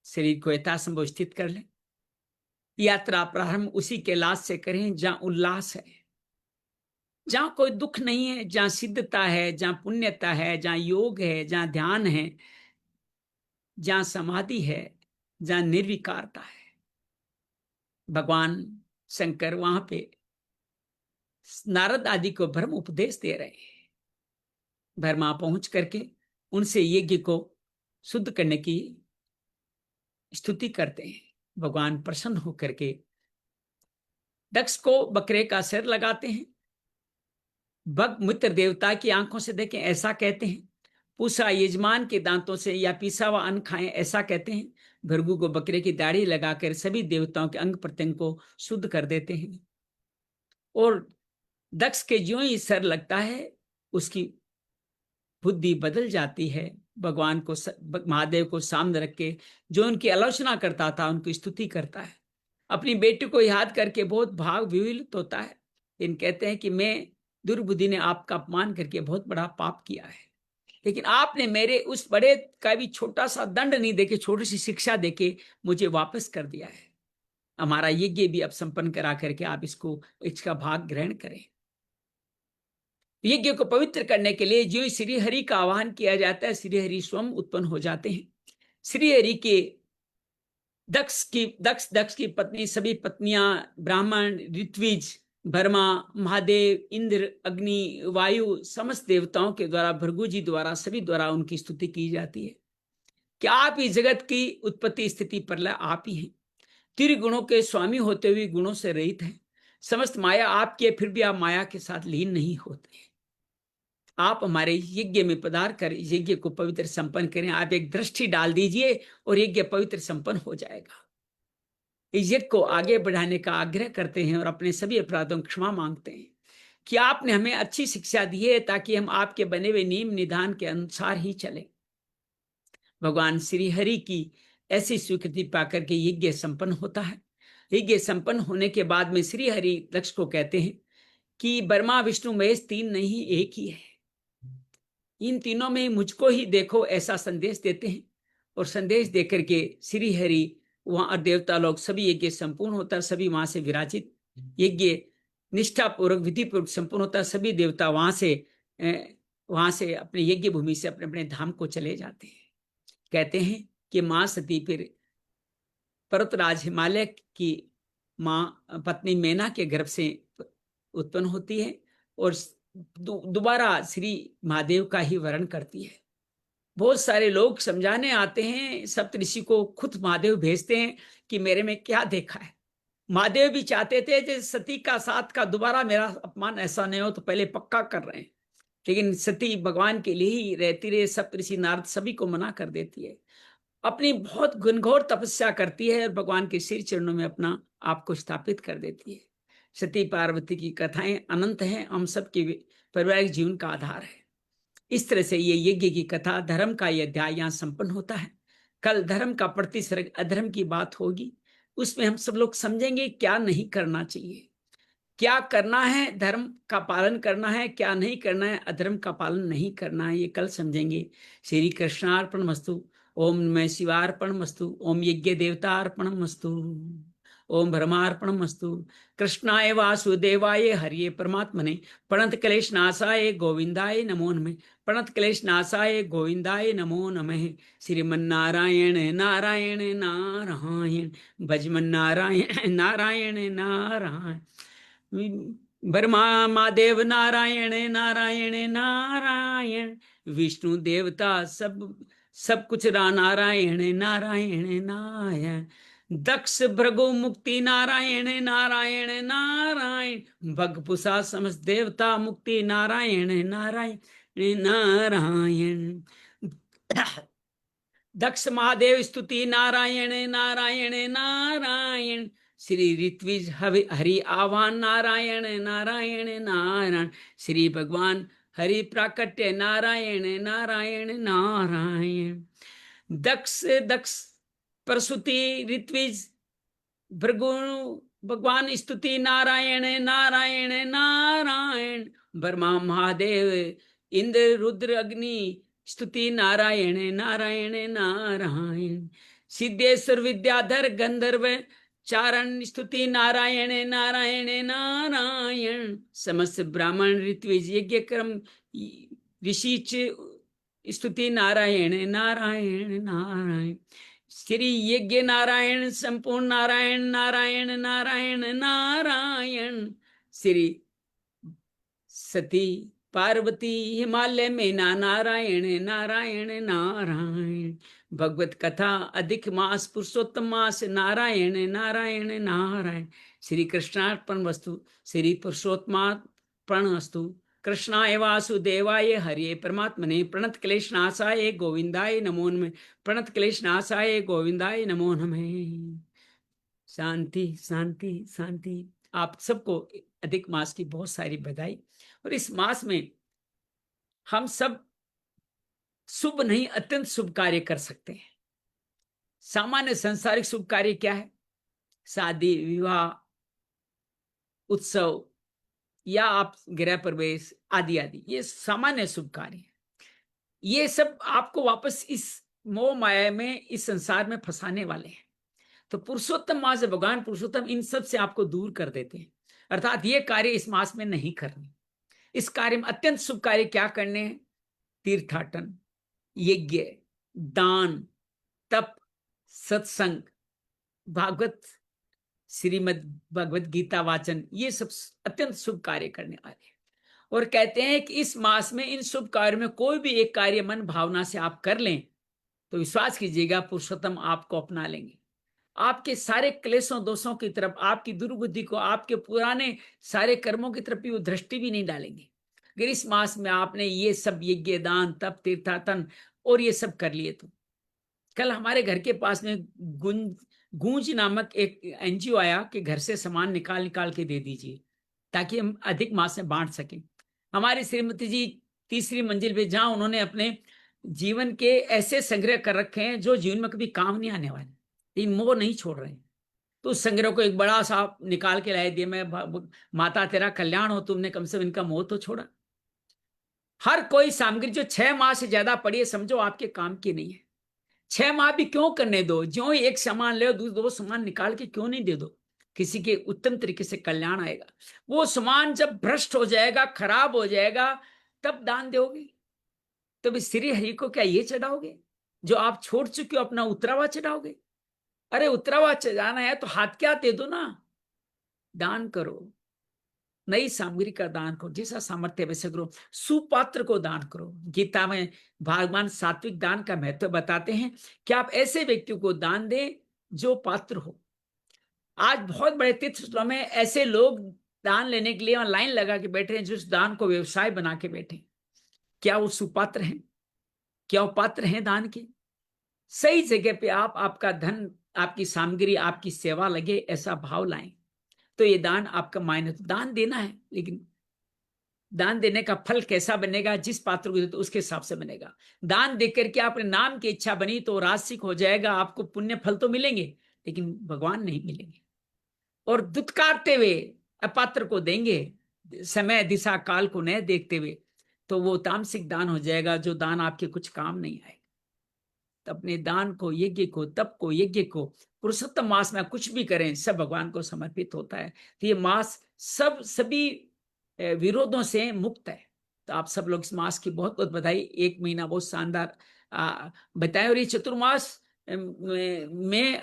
शरीर को यथासंभव स्थित कर लें। यात्रा प्रारंभ उसी कैलाश से करें जहां उल्लास है, जहां कोई दुख नहीं है, जहां सिद्धता है, जहां पुण्यता है, जहां योग है, जहां ध्यान है, जहां समाधि है, जहां निर्विकारता है। भगवान शंकर वहां पे नारद आदि को ब्रह्म उपदेश दे रहे हैं। ब्रह्मा पहुंच करके उनसे यज्ञ को शुद्ध करने की स्तुति करते हैं। भगवान प्रसन्न होकर के दक्ष को बकरे का सिर लगाते हैं। भग मित्र देवता की आंखों से देखें ऐसा कहते हैं। पूसा यजमान के दांतों से या पीसा हुआ अन्न खाएं ऐसा कहते हैं। भृगु को बकरे की दाढ़ी लगाकर सभी देवताओं के अंग प्रत्यंग को शुद्ध कर देते हैं। और दक्ष के ज्यों ही सर लगता है उसकी बुद्धि बदल जाती है। भगवान को, महादेव को सामने रख के जो उनकी आलोचना करता था उनकी स्तुति करता है। अपनी बेटी को याद करके बहुत भाव विह्वलित होता है, लेकिन कहते हैं कि मैं दुर्बुद्धि ने आपका अपमान करके बहुत बड़ा पाप किया है, लेकिन आपने मेरे उस बड़े का भी छोटा सा दंड नहीं देके, छोटी सी शिक्षा देके मुझे वापस कर दिया है। हमारा यज्ञ भी अब संपन्न करा करके आप इसका भाग ग्रहण करें। यज्ञ को पवित्र करने के लिए जो श्री हरि का आह्वान किया जाता है, श्री हरि स्वयं उत्पन्न हो जाते हैं। श्री हरि के दक्ष की पत्नी, सभी पत्नियां, ब्राह्मण, ऋत्विज, बर्मा, महादेव, इंद्र, अग्नि, वायु, समस्त देवताओं के द्वारा, भृगु जी द्वारा, सभी द्वारा उनकी स्तुति की जाती है कि आप ही जगत की उत्पत्ति स्थिति प्रलय आप ही हैं। त्रिगुणों के स्वामी होते हुए गुणों से रहित हैं। समस्त माया आपकी है, फिर भी आप माया के साथ लीन नहीं होते। आप हमारे यज्ञ में पधार कर यज्ञ को पवित्र संपन्न करें। आप एक दृष्टि डाल दीजिए और यज्ञ पवित्र संपन्न हो जाएगा। इस यज्ञ को आगे बढ़ाने का आग्रह करते हैं और अपने सभी अपराधों की क्षमा मांगते हैं कि आपने हमें अच्छी शिक्षा दी है ताकि हम आपके बने हुए नियम निधान के अनुसार ही चलें। भगवान श्री हरि की ऐसी स्वीकृति पाकर के यज्ञ संपन्न होता है। यज्ञ संपन्न होने के बाद में श्री हरि दक्ष को कहते हैं कि ब्रह्मा विष्णु महेश तीन नहीं, एक ही है। इन तीनों में मुझको ही देखो, ऐसा संदेश देते हैं। और संदेश देकर के श्री हरि वहां देवता लोग सभी यज्ञ संपूर्ण होता है, सभी वहां से विराजित यज्ञ निष्ठापूर्वक विधिपूर्वक संपूर्ण होता है। सभी देवता वहां से अपने यज्ञ भूमि से अपने अपने धाम को चले जाते हैं। कहते हैं कि मां सती फिर पर्वतराज हिमालय की मां पत्नी मेना के गर्भ से उत्पन्न होती है और दोबारा श्री महादेव का ही वर्ण करती है। बहुत सारे लोग समझाने आते हैं, सप्तऋषि को खुद महादेव भेजते हैं कि मेरे में क्या देखा है। महादेव भी चाहते थे कि सती का साथ का दोबारा मेरा अपमान ऐसा नहीं हो, तो पहले पक्का कर रहे हैं, लेकिन सती भगवान के लिए ही रहती रहे। सप्तऋषि नारद सभी को मना कर देती है, अपनी बहुत घनघोर तपस्या करती है और भगवान के सिर चरणों में अपना आप को स्थापित कर देती है। सती पार्वती की कथाएं अनंत हैं, हम सबके पारिवारिक जीवन का आधार है। इस तरह से ये यज्ञ की कथा, धर्म का यह अध्याय यहाँ संपन्न होता है। कल धर्म का प्रतिसर्ग अधर्म की बात होगी, उसमें हम सब लोग समझेंगे क्या नहीं करना चाहिए, क्या करना है, धर्म का पालन करना है, क्या नहीं करना है, अधर्म का पालन नहीं करना है, ये कल समझेंगे। श्री कृष्णार्पण मस्तु। ओम नमः शिवार्पण मस्तु। ओम यज्ञ देवतार्पण मस्तु। ओम ब्रह्मार्पण मस्तु। कृष्णाय वासुदेवाय हरिये परमात्मने प्रणत क्लेश नाशाय गोविंदाय नमो नमः। प्रणत क्लेश नाशाय गोविंदाय नमो नमः। श्रीमन्नारायण नारायण नारायण, भजमन नारायण नारायण नारायण। ब्रह्मा महादेव नारायण नारायण नारायण, विष्णु देवता सब कुछ नारायण नारायण नारायण। दक्ष भृगु मुक्ति नारायण नारायण नारायण, भगपुषा समस्त देवता मुक्ति नारायण नारायण नारायण। दक्ष महादेव स्तुति नारायण नारायण नारायण। श्री ऋत्विज हरि आह्वान नारायण नारायण नारायण। श्री भगवान हरि प्राकट्य नारायण नारायण नारायण। दक्ष प्रसूति ऋत्विज भृगु भगवान स्तुति नारायण नारायण नारायण। ब्रह्मा महादेव इंद्र रुद्र अग्नि स्तुति नारायण नारायण नारायण। सिद्धेश्वर विद्याधर गंधर्व चारण स्तुति नारायण नारायण नारायण। समस्त ब्राह्मण ऋत्विज यज्ञ क्रम ऋषि स्तुति नारायण नारायण नारायण। श्री यज्ञ नारायण संपूर्ण नारायण नारायण नारायण नारायण। श्री सती पार्वती हिमालय में नारायण नारायण नारायण। भगवत कथा अधिक मास पुरुषोत्तम मास नारायण नारायण नारायण। श्री कृष्णार्पण वस्तु। श्री पुरुषोत्तमार्पण वस्तु। कृष्णाय वासुदेवाय हरिये परमात्मने प्रणत क्लेश नाशाय गोविंदाय नमो नमः। प्रणत क्लेश नाशाय गोविंदाय नमो नमः। शांति शांति शांति। आप सबको अधिक मास की बहुत सारी बधाई। और इस मास में हम सब शुभ नहीं अत्यंत शुभ कार्य कर सकते हैं। सामान्य संसारिक शुभ कार्य क्या है? शादी विवाह उत्सव या आप गृह प्रवेश आदि आदि, ये सामान्य शुभ कार्य है। ये सब आपको वापस इस मोह माया में, इस संसार में फंसाने वाले हैं। तो पुरुषोत्तम मास से भगवान पुरुषोत्तम इन सब से आपको दूर कर देते हैं, अर्थात ये कार्य इस मास में नहीं करने। इस कार्य में अत्यंत शुभ कार्य क्या करने हैं? तीर्थाटन, यज्ञ, दान, तप, सत्संग, भागवत, श्रीमद् भगवत गीता वाचन, ये सब अत्यंत शुभ कार्य करने वाले हैं। और कहते हैं कि इस मास में इन शुभ कार्य में कोई भी एक कार्य मन भावना से आप कर लें तो विश्वास कीजिएगा पुरुषोत्तम आपको अपना लेंगे। आपके सारे क्लेशों दोषों की तरफ, आपकी दुर्बुद्धि को, आपके पुराने सारे कर्मों की तरफ भी वो दृष्टि भी नहीं डालेंगे। अगर इस मास में आपने ये सब यज्ञ, दान, तप, तीर्थाटन और ये सब कर लिए तो कल हमारे घर के पास में गूंज नामक एक एनजीओ आया कि घर से सामान निकाल निकाल के दे दीजिए ताकि हम अधिक मास में बांट सकें। हमारी श्रीमती जी तीसरी मंजिल पे, जहां उन्होंने अपने जीवन के ऐसे संग्रह कर रखे हैं जो जीवन में कभी काम नहीं आने वाले, लेकिन मोह नहीं छोड़ रहे हैं। तो उस संग्रह को एक बड़ा सा निकाल के लाई दिए। मैं माता तेरा कल्याण हो, तुमने कम से कम इनका मोह तो छोड़ा। हर कोई सामग्री जो 6 माह से ज्यादा पड़ी है, समझो आपके काम की नहीं है। 6 माह भी क्यों करने दो, जो एक सामान ले दो सामान निकाल के क्यों नहीं दे दो, किसी के उत्तम तरीके से कल्याण आएगा। वो सामान जब भ्रष्ट हो जाएगा, खराब हो जाएगा, तब दान दोगे। तो श्री हरि को क्या ये चढ़ाओगे जो आप छोड़ चुके हो? अपना उतरावा चढ़ाओगे? अरे उतरावा चढ़ाना है तो हाथ क्या दे दो ना, दान करो, नई सामग्री का दान करो, जैसा सामर्थ्य वैसे करो। सुपात्र को दान करो। गीता में भगवान सात्विक दान का महत्व बताते हैं कि आप ऐसे व्यक्ति को दान दें जो पात्र हो। आज बहुत बड़े तीर्थ स्थलों में ऐसे लोग दान लेने के लिए लाइन लगा के बैठे हैं जो उस दान को व्यवसाय बना के बैठे। क्या वो सुपात्र हैं? क्या वो पात्र हैं दान के? सही जगह पे आप, आपका धन, आपकी सामग्री, आपकी सेवा लगे, ऐसा भाव लाएं तो ये दान आपका मायने। तो दान देना है, लेकिन दान देने का फल कैसा बनेगा? जिस पात्र को तो उसके हिसाब से बनेगा। दान देकर के अपने नाम की इच्छा बनी तो राशिक हो जाएगा, आपको पुण्य फल तो मिलेंगे लेकिन भगवान नहीं मिलेंगे। और दुत्कारते हुए अपात्र को देंगे, समय दिशा काल को न देखते हुए, तो वो तामसिक दान हो जाएगा, जो दान आपके कुछ काम नहीं आएगा। तो अपने दान को, यज्ञ को, तप को, यज्ञ को पुरुषोत्तम मास में कुछ भी करें, सब भगवान को समर्पित होता है। तो ये मास सभी विरोधों से मुक्त है। तो आप सब लोग इस मास की बहुत बहुत बधाई। एक महीना बहुत शानदार बताएं। और ये चतुर्मास में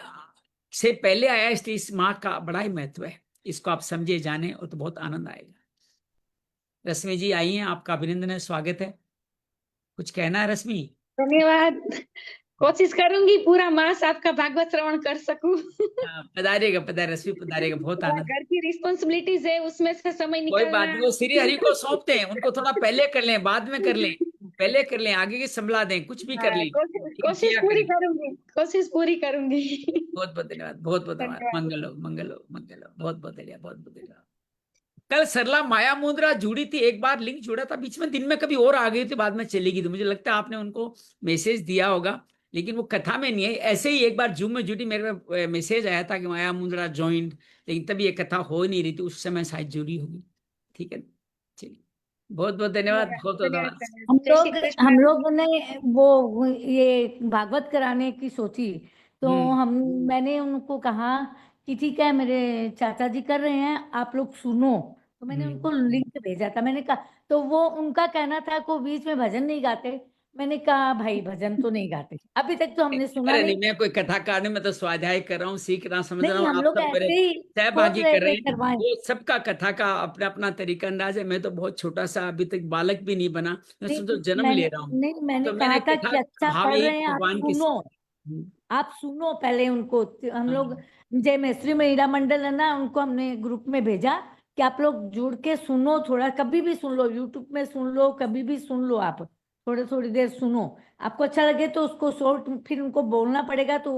से पहले आया, इसलिए इस माह का बड़ा ही महत्व है। इसको आप समझे जाने और तो बहुत आनंद आएगा। रश्मि जी आई हैं, आपका अभिनंदन है, स्वागत है। कुछ कहना है रश्मि? धन्यवाद। कोशिश करूंगी पूरा मास आपका भागवत श्रवण कर सकूं। पधारिएगा, पधारे रश्मि, पधारिएगा, बहुत आनंद। घर की रिस्पॉन्सिबिलिटीज है, उसमें से समय कोई बात निकालना। नहीं, वो श्री हरि को सौंपते हैं, उनको थोड़ा पहले कर लें, बाद में कर लें, पहले कर लें, आगे की संभला दें, कुछ भी कर लें, कोशिश किया पूरी करें। करूंगी, कोशिश पूरी करूंगी। बहुत बहुत धन्यवाद, बहुत बहुत धन्यवाद। धन्यवाद। मंगल हो, मंगल हो, मंगल हो। बहुत बहुत धन्यवाद, बहुत बहुत धन्यवाद। कल सरला माया मुद्रा जुड़ी थी, एक बार लिंक जुड़ा था, बीच में दिन में कभी और आ गई थी, बाद में चली गई थी। मुझे लगता है आपने उनको मैसेज दिया होगा, लेकिन वो कथा में नहीं है। ऐसे ही एक बार जूम में जुड़ी, मेरे पे मैसेज आया था कि माया मुद्रा ज्वाइंट, लेकिन तभी ये कथा हो नहीं रही थी, उस समय शायद जुड़ी होगी। ठीक है, चलिए, बहुत बहुत धन्यवाद, बहुत बहुत धन्यवाद। जय श्री कृष्ण। हम लोग ने वो ये भागवत कराने की सोची, तो मैंने उनको कहा कि ठीक है, मेरे चाचा जी कर रहे हैं, आप लोग सुनो। तो मैंने उनको लिंक भेजा था। मैंने कहा, तो वो उनका कहना था को बीच में भजन नहीं गाते। मैंने कहा भाई भजन तो नहीं गाते, अभी तक तो हमने सुना अरे नहीं। नहीं, मैं कोई कथाकार नहीं, मैं तो स्वाध्याय कर रहा हूँ, सीख रहा हूँ, समझ रहा नहीं, हूँ। हम आप लोग सब मेरे ऐसे ही सोच सहभागी रहे कर रहे थे हैं। करवाएं। वो सबका कथा का अपना अपना तरीका अंदाज है। मैं तो बहुत छोटा सा, अभी तक बालक भी नहीं बना, मैं तो जन्म ले रहा हूँ। मैंने तो मैंने कहा था कथा कि का अच्छा भाव कर यही रहे हैं, आप भगवान की। सुनो। आप सुनो पहले उनको। हम लोग जय मैत्री महिला मंडल है ना, उनको हमने ग्रुप में भेजा कि आप लोग जुड़ के सुनो, थोड़ा कभी भी सुन लो, यूट्यूब में सुन लो, कभी भी सुन लो, आप थोड़ी थोड़ी देर सुनो। आपको अच्छा लगे तो उसको शॉर्ट फिर उनको बोलना पड़ेगा। तो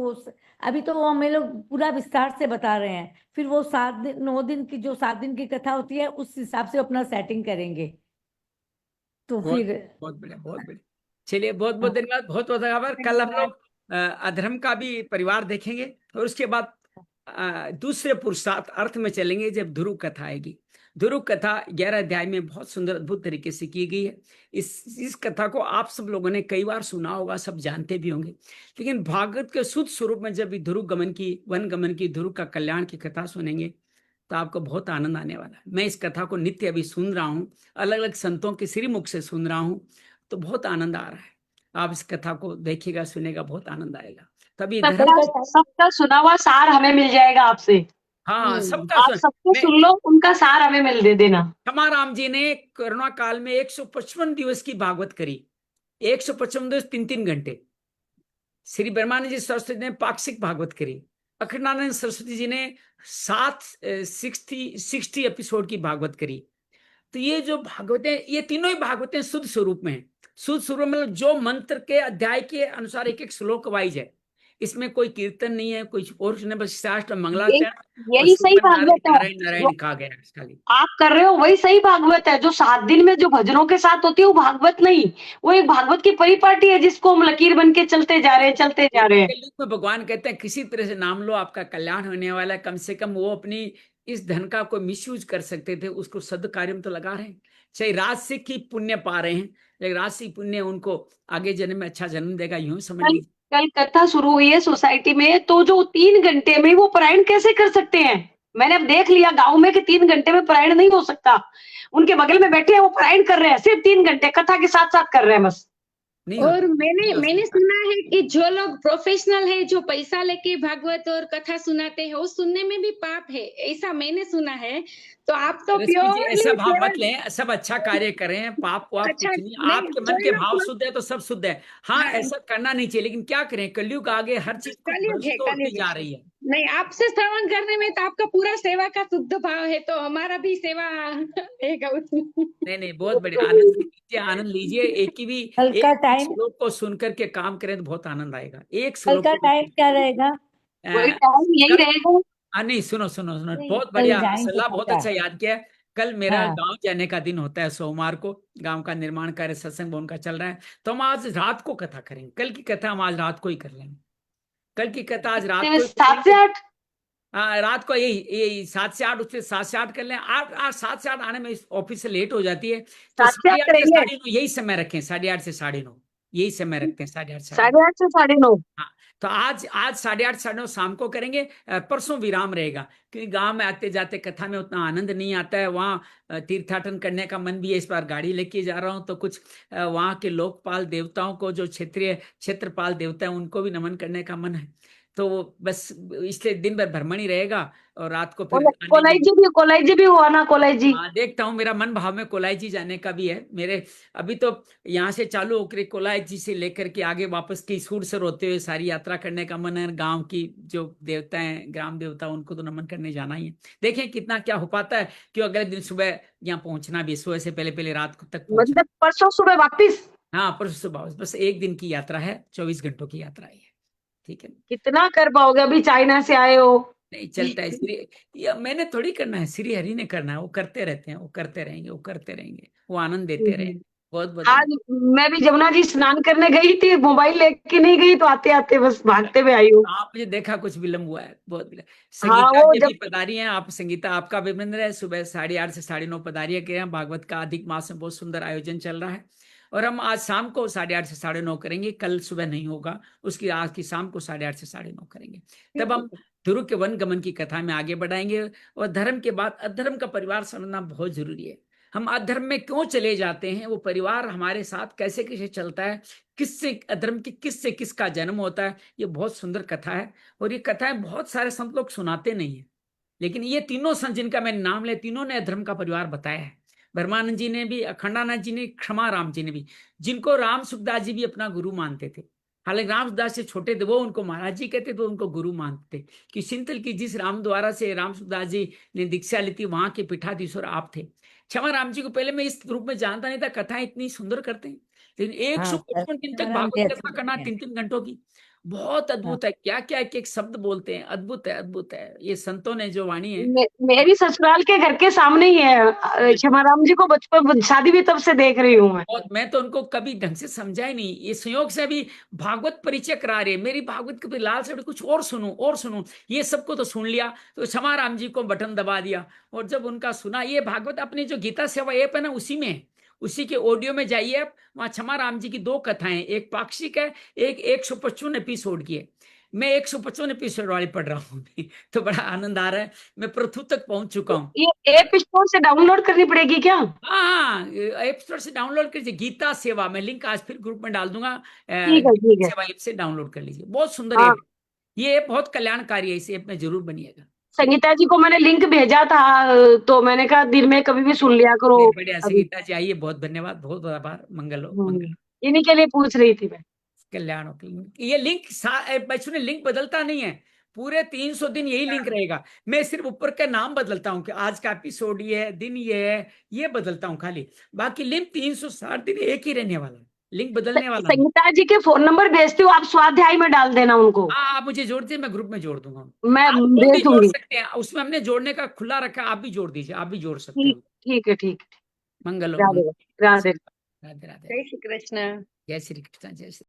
अभी तो वो हमें लोग पूरा विस्तार से बता रहे हैं। फिर वो 7 दिन 9 दिन की, जो 7 दिन की कथा होती है, उस हिसाब से अपना सेटिंग करेंगे। तो बहुत फिर बहुत बढ़िया, बहुत बढ़िया। चलिए, बहुत हाँ, बहुत धन्यवाद, बहुत बहुत आभार। कल हम लोग अधर्म का भी परिवार देखेंगे और उसके बाद दूसरे पुरुषार्थ अर्थ में चलेंगे जब ध्रुव कथा आएगी। ध्रुव कथा 11 अध्याय में बहुत सुंदर अद्भुत तरीके से की गई है। इस कथा को आप सब लोगों ने कई बार सुना होगा, सब जानते भी होंगे, लेकिन भागवत के शुद्ध स्वरूप में जब भी ध्रुव गमन की, वन गमन की, ध्रुव का कल्याण की कथा सुनेंगे तो आपको बहुत आनंद आने वाला है। मैं इस कथा को नित्य अभी सुन रहा हूँ, अलग अलग संतों के श्रीमुख से सुन रहा हूँ, तो बहुत आनंद आ रहा है। आप इस कथा को देखिएगा, सुनेगा, बहुत आनंद आएगा। तभी सबका सुना हुआ सार हमें मिल जाएगा आपसे। हाँ, सबका आप सबको सुन लो, उनका सार हमें मिल दे देना। क्षमा राम जी ने कोरोना काल में 155 दिवस की भागवत करी, 155 दिवस 3-3 घंटे। श्री ब्रह्मानंद जी सरस्वती ने पाक्षिक भागवत करी। अखंडानंद सरस्वती जी ने 60 एपिसोड की भागवत करी। तो ये जो भागवतें, ये तीनों ही भागवतें शुद्ध स्वरूप में है। शुद्ध स्वरूप में जो मंत्र के अध्याय के अनुसार एक एक श्लोक वाइज है, इसमें कोई कीर्तन नहीं है, कोई और नहीं, बस शास्त्र मंगलाचरण यही सही भागवत है। नारायण कहा गया है खाली। आप कर रहे हो वही सही भागवत है। जो 7 दिन में जो भजनों के साथ होती है वो भागवत नहीं, वो एक भागवत की परिपाटी है जिसको हम लकीर बन के चलते जा रहे हैं। तो भगवान कहते हैं किसी तरह से नाम लो, आपका कल्याण होने वाला है। कम से कम वो अपनी इस धन का कोई मिसयूज कर सकते थे, उसको सद कार्य में तो लगा रहे हैं। चाहे राजसिक ही पुण्य पा रहे हैं, लेकिन राजसिक पुण्य उनको आगे जन्म में अच्छा जन्म देगा, यूं समझ लीजिए। कल कथा शुरू हुई है सोसाइटी में, तो जो 3 घंटे में वो पारायण कैसे कर सकते हैं? मैंने अब देख लिया गांव में कि 3 घंटे में पारायण नहीं हो सकता। उनके बगल में बैठे हैं, वो पारायण कर रहे हैं, सिर्फ 3 घंटे कथा के साथ साथ कर रहे हैं बस। और मैंने सुना है कि जो लोग प्रोफेशनल है, जो पैसा लेके भागवत और कथा सुनाते हैं, वो सुनने में भी पाप है, ऐसा मैंने सुना है। तो आप तो प्योर ऐसा भाव मत लें, सब अच्छा कार्य करें, पाप वाप कुछ नहीं। आपके मन के भाव शुद्ध है तो सब शुद्ध है। हाँ, ऐसा करना नहीं चाहिए, लेकिन क्या करें, कलयुग आगे हर चीज होती जा रही है। नहीं, आपसे श्रवण करने में तो आपका पूरा सेवा का शुद्ध भाव है, तो हमारा भी सेवा रहेगा उसमें। नहीं, बहुत बढ़िया, आनंद लीजिए, आनंद लीजिए। एक ही भी एक श्लोक को सुन करके काम करें तो बहुत आनंद आएगा। एक श्लोक का टाइम क्या रहेगा? यही रहेगा। नहीं, सुनो, बहुत बढ़िया सलाह, बहुत अच्छा याद किया। कल मेरा गांव जाने का दिन होता है, सोमवार को गांव का निर्माण कार्य सत्संग भवन का चल रहा है, तो हम आज रात को कथा करेंगे। कल की कथा हम आज रात को ही कर लेंगे। कल की कथा आज रात को 7 से 8। हाँ, रात को यही 7 से 8, उससे 7 से 8 कर लें। 7 से 8 आने में ऑफिस से लेट हो जाती है, तो 8:30 से 9:30 यही समय रखें। 8:30 से 9:30 यही समय रखते हैं। 8:30 से 9:30। हाँ, तो आज 8:30 9:30 शाम को करेंगे। परसों विराम रहेगा, क्योंकि गांव में आते जाते कथा में उतना आनंद नहीं आता है। वहाँ तीर्थाटन करने का मन भी है। इस बार गाड़ी लेके जा रहा हूँ, तो कुछ वहाँ के लोकपाल देवताओं को, जो क्षेत्रपाल देवता है, उनको भी नमन करने का मन है। तो बस इसलिए दिन भर भ्रमण ही रहेगा, और रात को फिर कोलाई जी भी हुआ ना, कोलाई जी। हाँ, देखता हूँ, मेरा मन भाव में कोलाई जी जाने का भी है। मेरे अभी तो यहाँ से चालू होकर कोलाई जी से लेकर के आगे वापस की सूरसर होते हुए सारी यात्रा करने का मन है। गांव की जो देवता हैं, ग्राम देवता, उनको तो नमन करने जाना ही है। देखें कितना क्या हो पाता है, क्यों अगले दिन सुबह यहाँ पहुंचना भी, सुबह से पहले रात तक मतलब परसों सुबह वापिस। हाँ, परसों सुबह बस 1 दिन की यात्रा है, 24 घंटों की यात्रा है। ठीक है, कितना कर पाओगे? अभी चाइना से आए हो। नहीं चलता है। मैंने थोड़ी करना है, श्री हरि ने करना है। वो करते रहते हैं, वो करते रहेंगे, वो आनंद देते रहेंगे। बहुत आज मैं भी जमुना जी स्नान करने गई थी, मोबाइल लेके नहीं गई, तो आते आते बस भागते हुए आई हूँ। आप मुझे देखा, कुछ विलम्ब हुआ है, बहुत विलम्ब। संगीता जी भी पधारी हैं। आप संगीता, आपका अभिनंदन है। सुबह 8:30 से 9:30 पधारिया के हैं। भागवत का अधिक मास में बहुत सुंदर आयोजन चल रहा है, और हम आज शाम को 8:30 से 9:30 करेंगे। कल सुबह नहीं होगा, उसकी आज की शाम को 8:30 से 9:30 करेंगे। तब हम ध्रुव के वन गमन की कथा में आगे बढ़ाएंगे। और धर्म के बाद अधर्म का परिवार समझना बहुत जरूरी है। हम अधर्म में क्यों चले जाते हैं, वो परिवार हमारे साथ कैसे कैसे चलता है, किससे अधर्म की किससे किसका जन्म होता है, ये बहुत सुंदर कथा है। और ये कथाएं बहुत सारे संत लोग सुनाते नहीं है, लेकिन ये तीनों संत जिनका मैंने नाम लिया, तीनों ने अधर्म का परिवार बताया है। ब्रह्मानंद जी ने भी, अखंडानंद जी ने, क्षमा राम जी ने भी, जिनको राम सुखदास जी भी अपना गुरु मानते थे। हालांकि राम सुखदास से छोटे थे, वो उनको महाराज जी कहते थे, उनको गुरु मानते थे। कि सिंतल की जिस राम द्वारा से राम सुखदास जी ने दीक्षा ली थी, वहां के पीठाधीश्वर आप थे। क्षमा राम जी को पहले मैं इस रूप में जानता नहीं था। कथाएं इतनी सुंदर करते हैं, लेकिन 155 दिन तक भागवत कथा करना 3-3 घंटों की, बहुत अद्भुत है, क्या क्या एक एक शब्द बोलते हैं, अद्भुत है, अद्भुत है। ये संतों ने जो वाणी है, मेरी ससुराल के घर के सामने ही है। क्षमाराम जी को बचपन शादी भी तब से देख रही हूँ मैं। और मैं तो उनको कभी ढंग से समझा ही नहीं। ये संयोग से अभी भागवत परिचय करा रहे, मेरी भागवत के लाल से कुछ और सुनूं और सुनूं, ये सबको तो सुन लिया, तो क्षमा राम जी को बटन दबा दिया। और जब उनका सुना, ये भागवत अपनी जो गीता सेवा ऐप है ना, उसी में है, उसी के ऑडियो में जाइए आप, वहां क्षमा राम जी की 2 कथाएं, एक पाक्षिक है, एक 155 एपिसोड की है। मैं 155 एपिसोड वाली पढ़ रहा हूँ अभी, तो बड़ा आनंद आ रहा है, मैं प्रथु तक पहुंच चुका हूँ। ये ऐप स्टोर से डाउनलोड करनी पड़ेगी क्या? हाँ, ऐप स्टोर से डाउनलोड कीजिए, गीता सेवा, मैं लिंक आज फिर ग्रुप में डाल दूंगा। ठीक है, गीता ठीक है। सेवा ऐप से डाउनलोड कर लीजिए, बहुत सुंदर हाँ, ऐप है। ये ऐप बहुत कल्याणकारी है, इस ऐप में जरूर बनिएगा। संगीता जी को मैंने लिंक भेजा था, तो मैंने कहा दिन में कभी भी सुन लिया करो। बढ़िया अभी संगीता जी, आइए, बहुत धन्यवाद, बहुत बहुत आभार, मंगल हो, मंगल। इन्हीं के लिए पूछ रही थी मैं। कल्याण हो। ये लिंक सुने, लिंक बदलता नहीं है, पूरे 300 दिन यही लिंक रहेगा। मैं सिर्फ ऊपर का नाम बदलता हूँ कि आज का एपिसोड ये है, दिन ये है, ये बदलता हूँ खाली, बाकी लिंक 360 दिन एक ही रहने वाला है, लिंक बदलने वाला नहीं। संगीता जी के फोन नंबर भेजती हूँ, आप स्वाध्याय में डाल देना उनको। हाँ, आप मुझे जोड़ दीजिए, मैं ग्रुप में जोड़ दूंगा। मैं आप लोग भी भेज जोड़ दूंगी। सकते हैं, उसमें हमने जोड़ने का खुला रखा है, आप भी जोड़ दीजिए, आप भी जोड़ सकते ठीक हो। ठीक है, ठीक है। मंगल हो, राधे मंगल। राधे। राधे राधे। जय श्री कृष्ण। जय श्री कृष्ण, जय श्री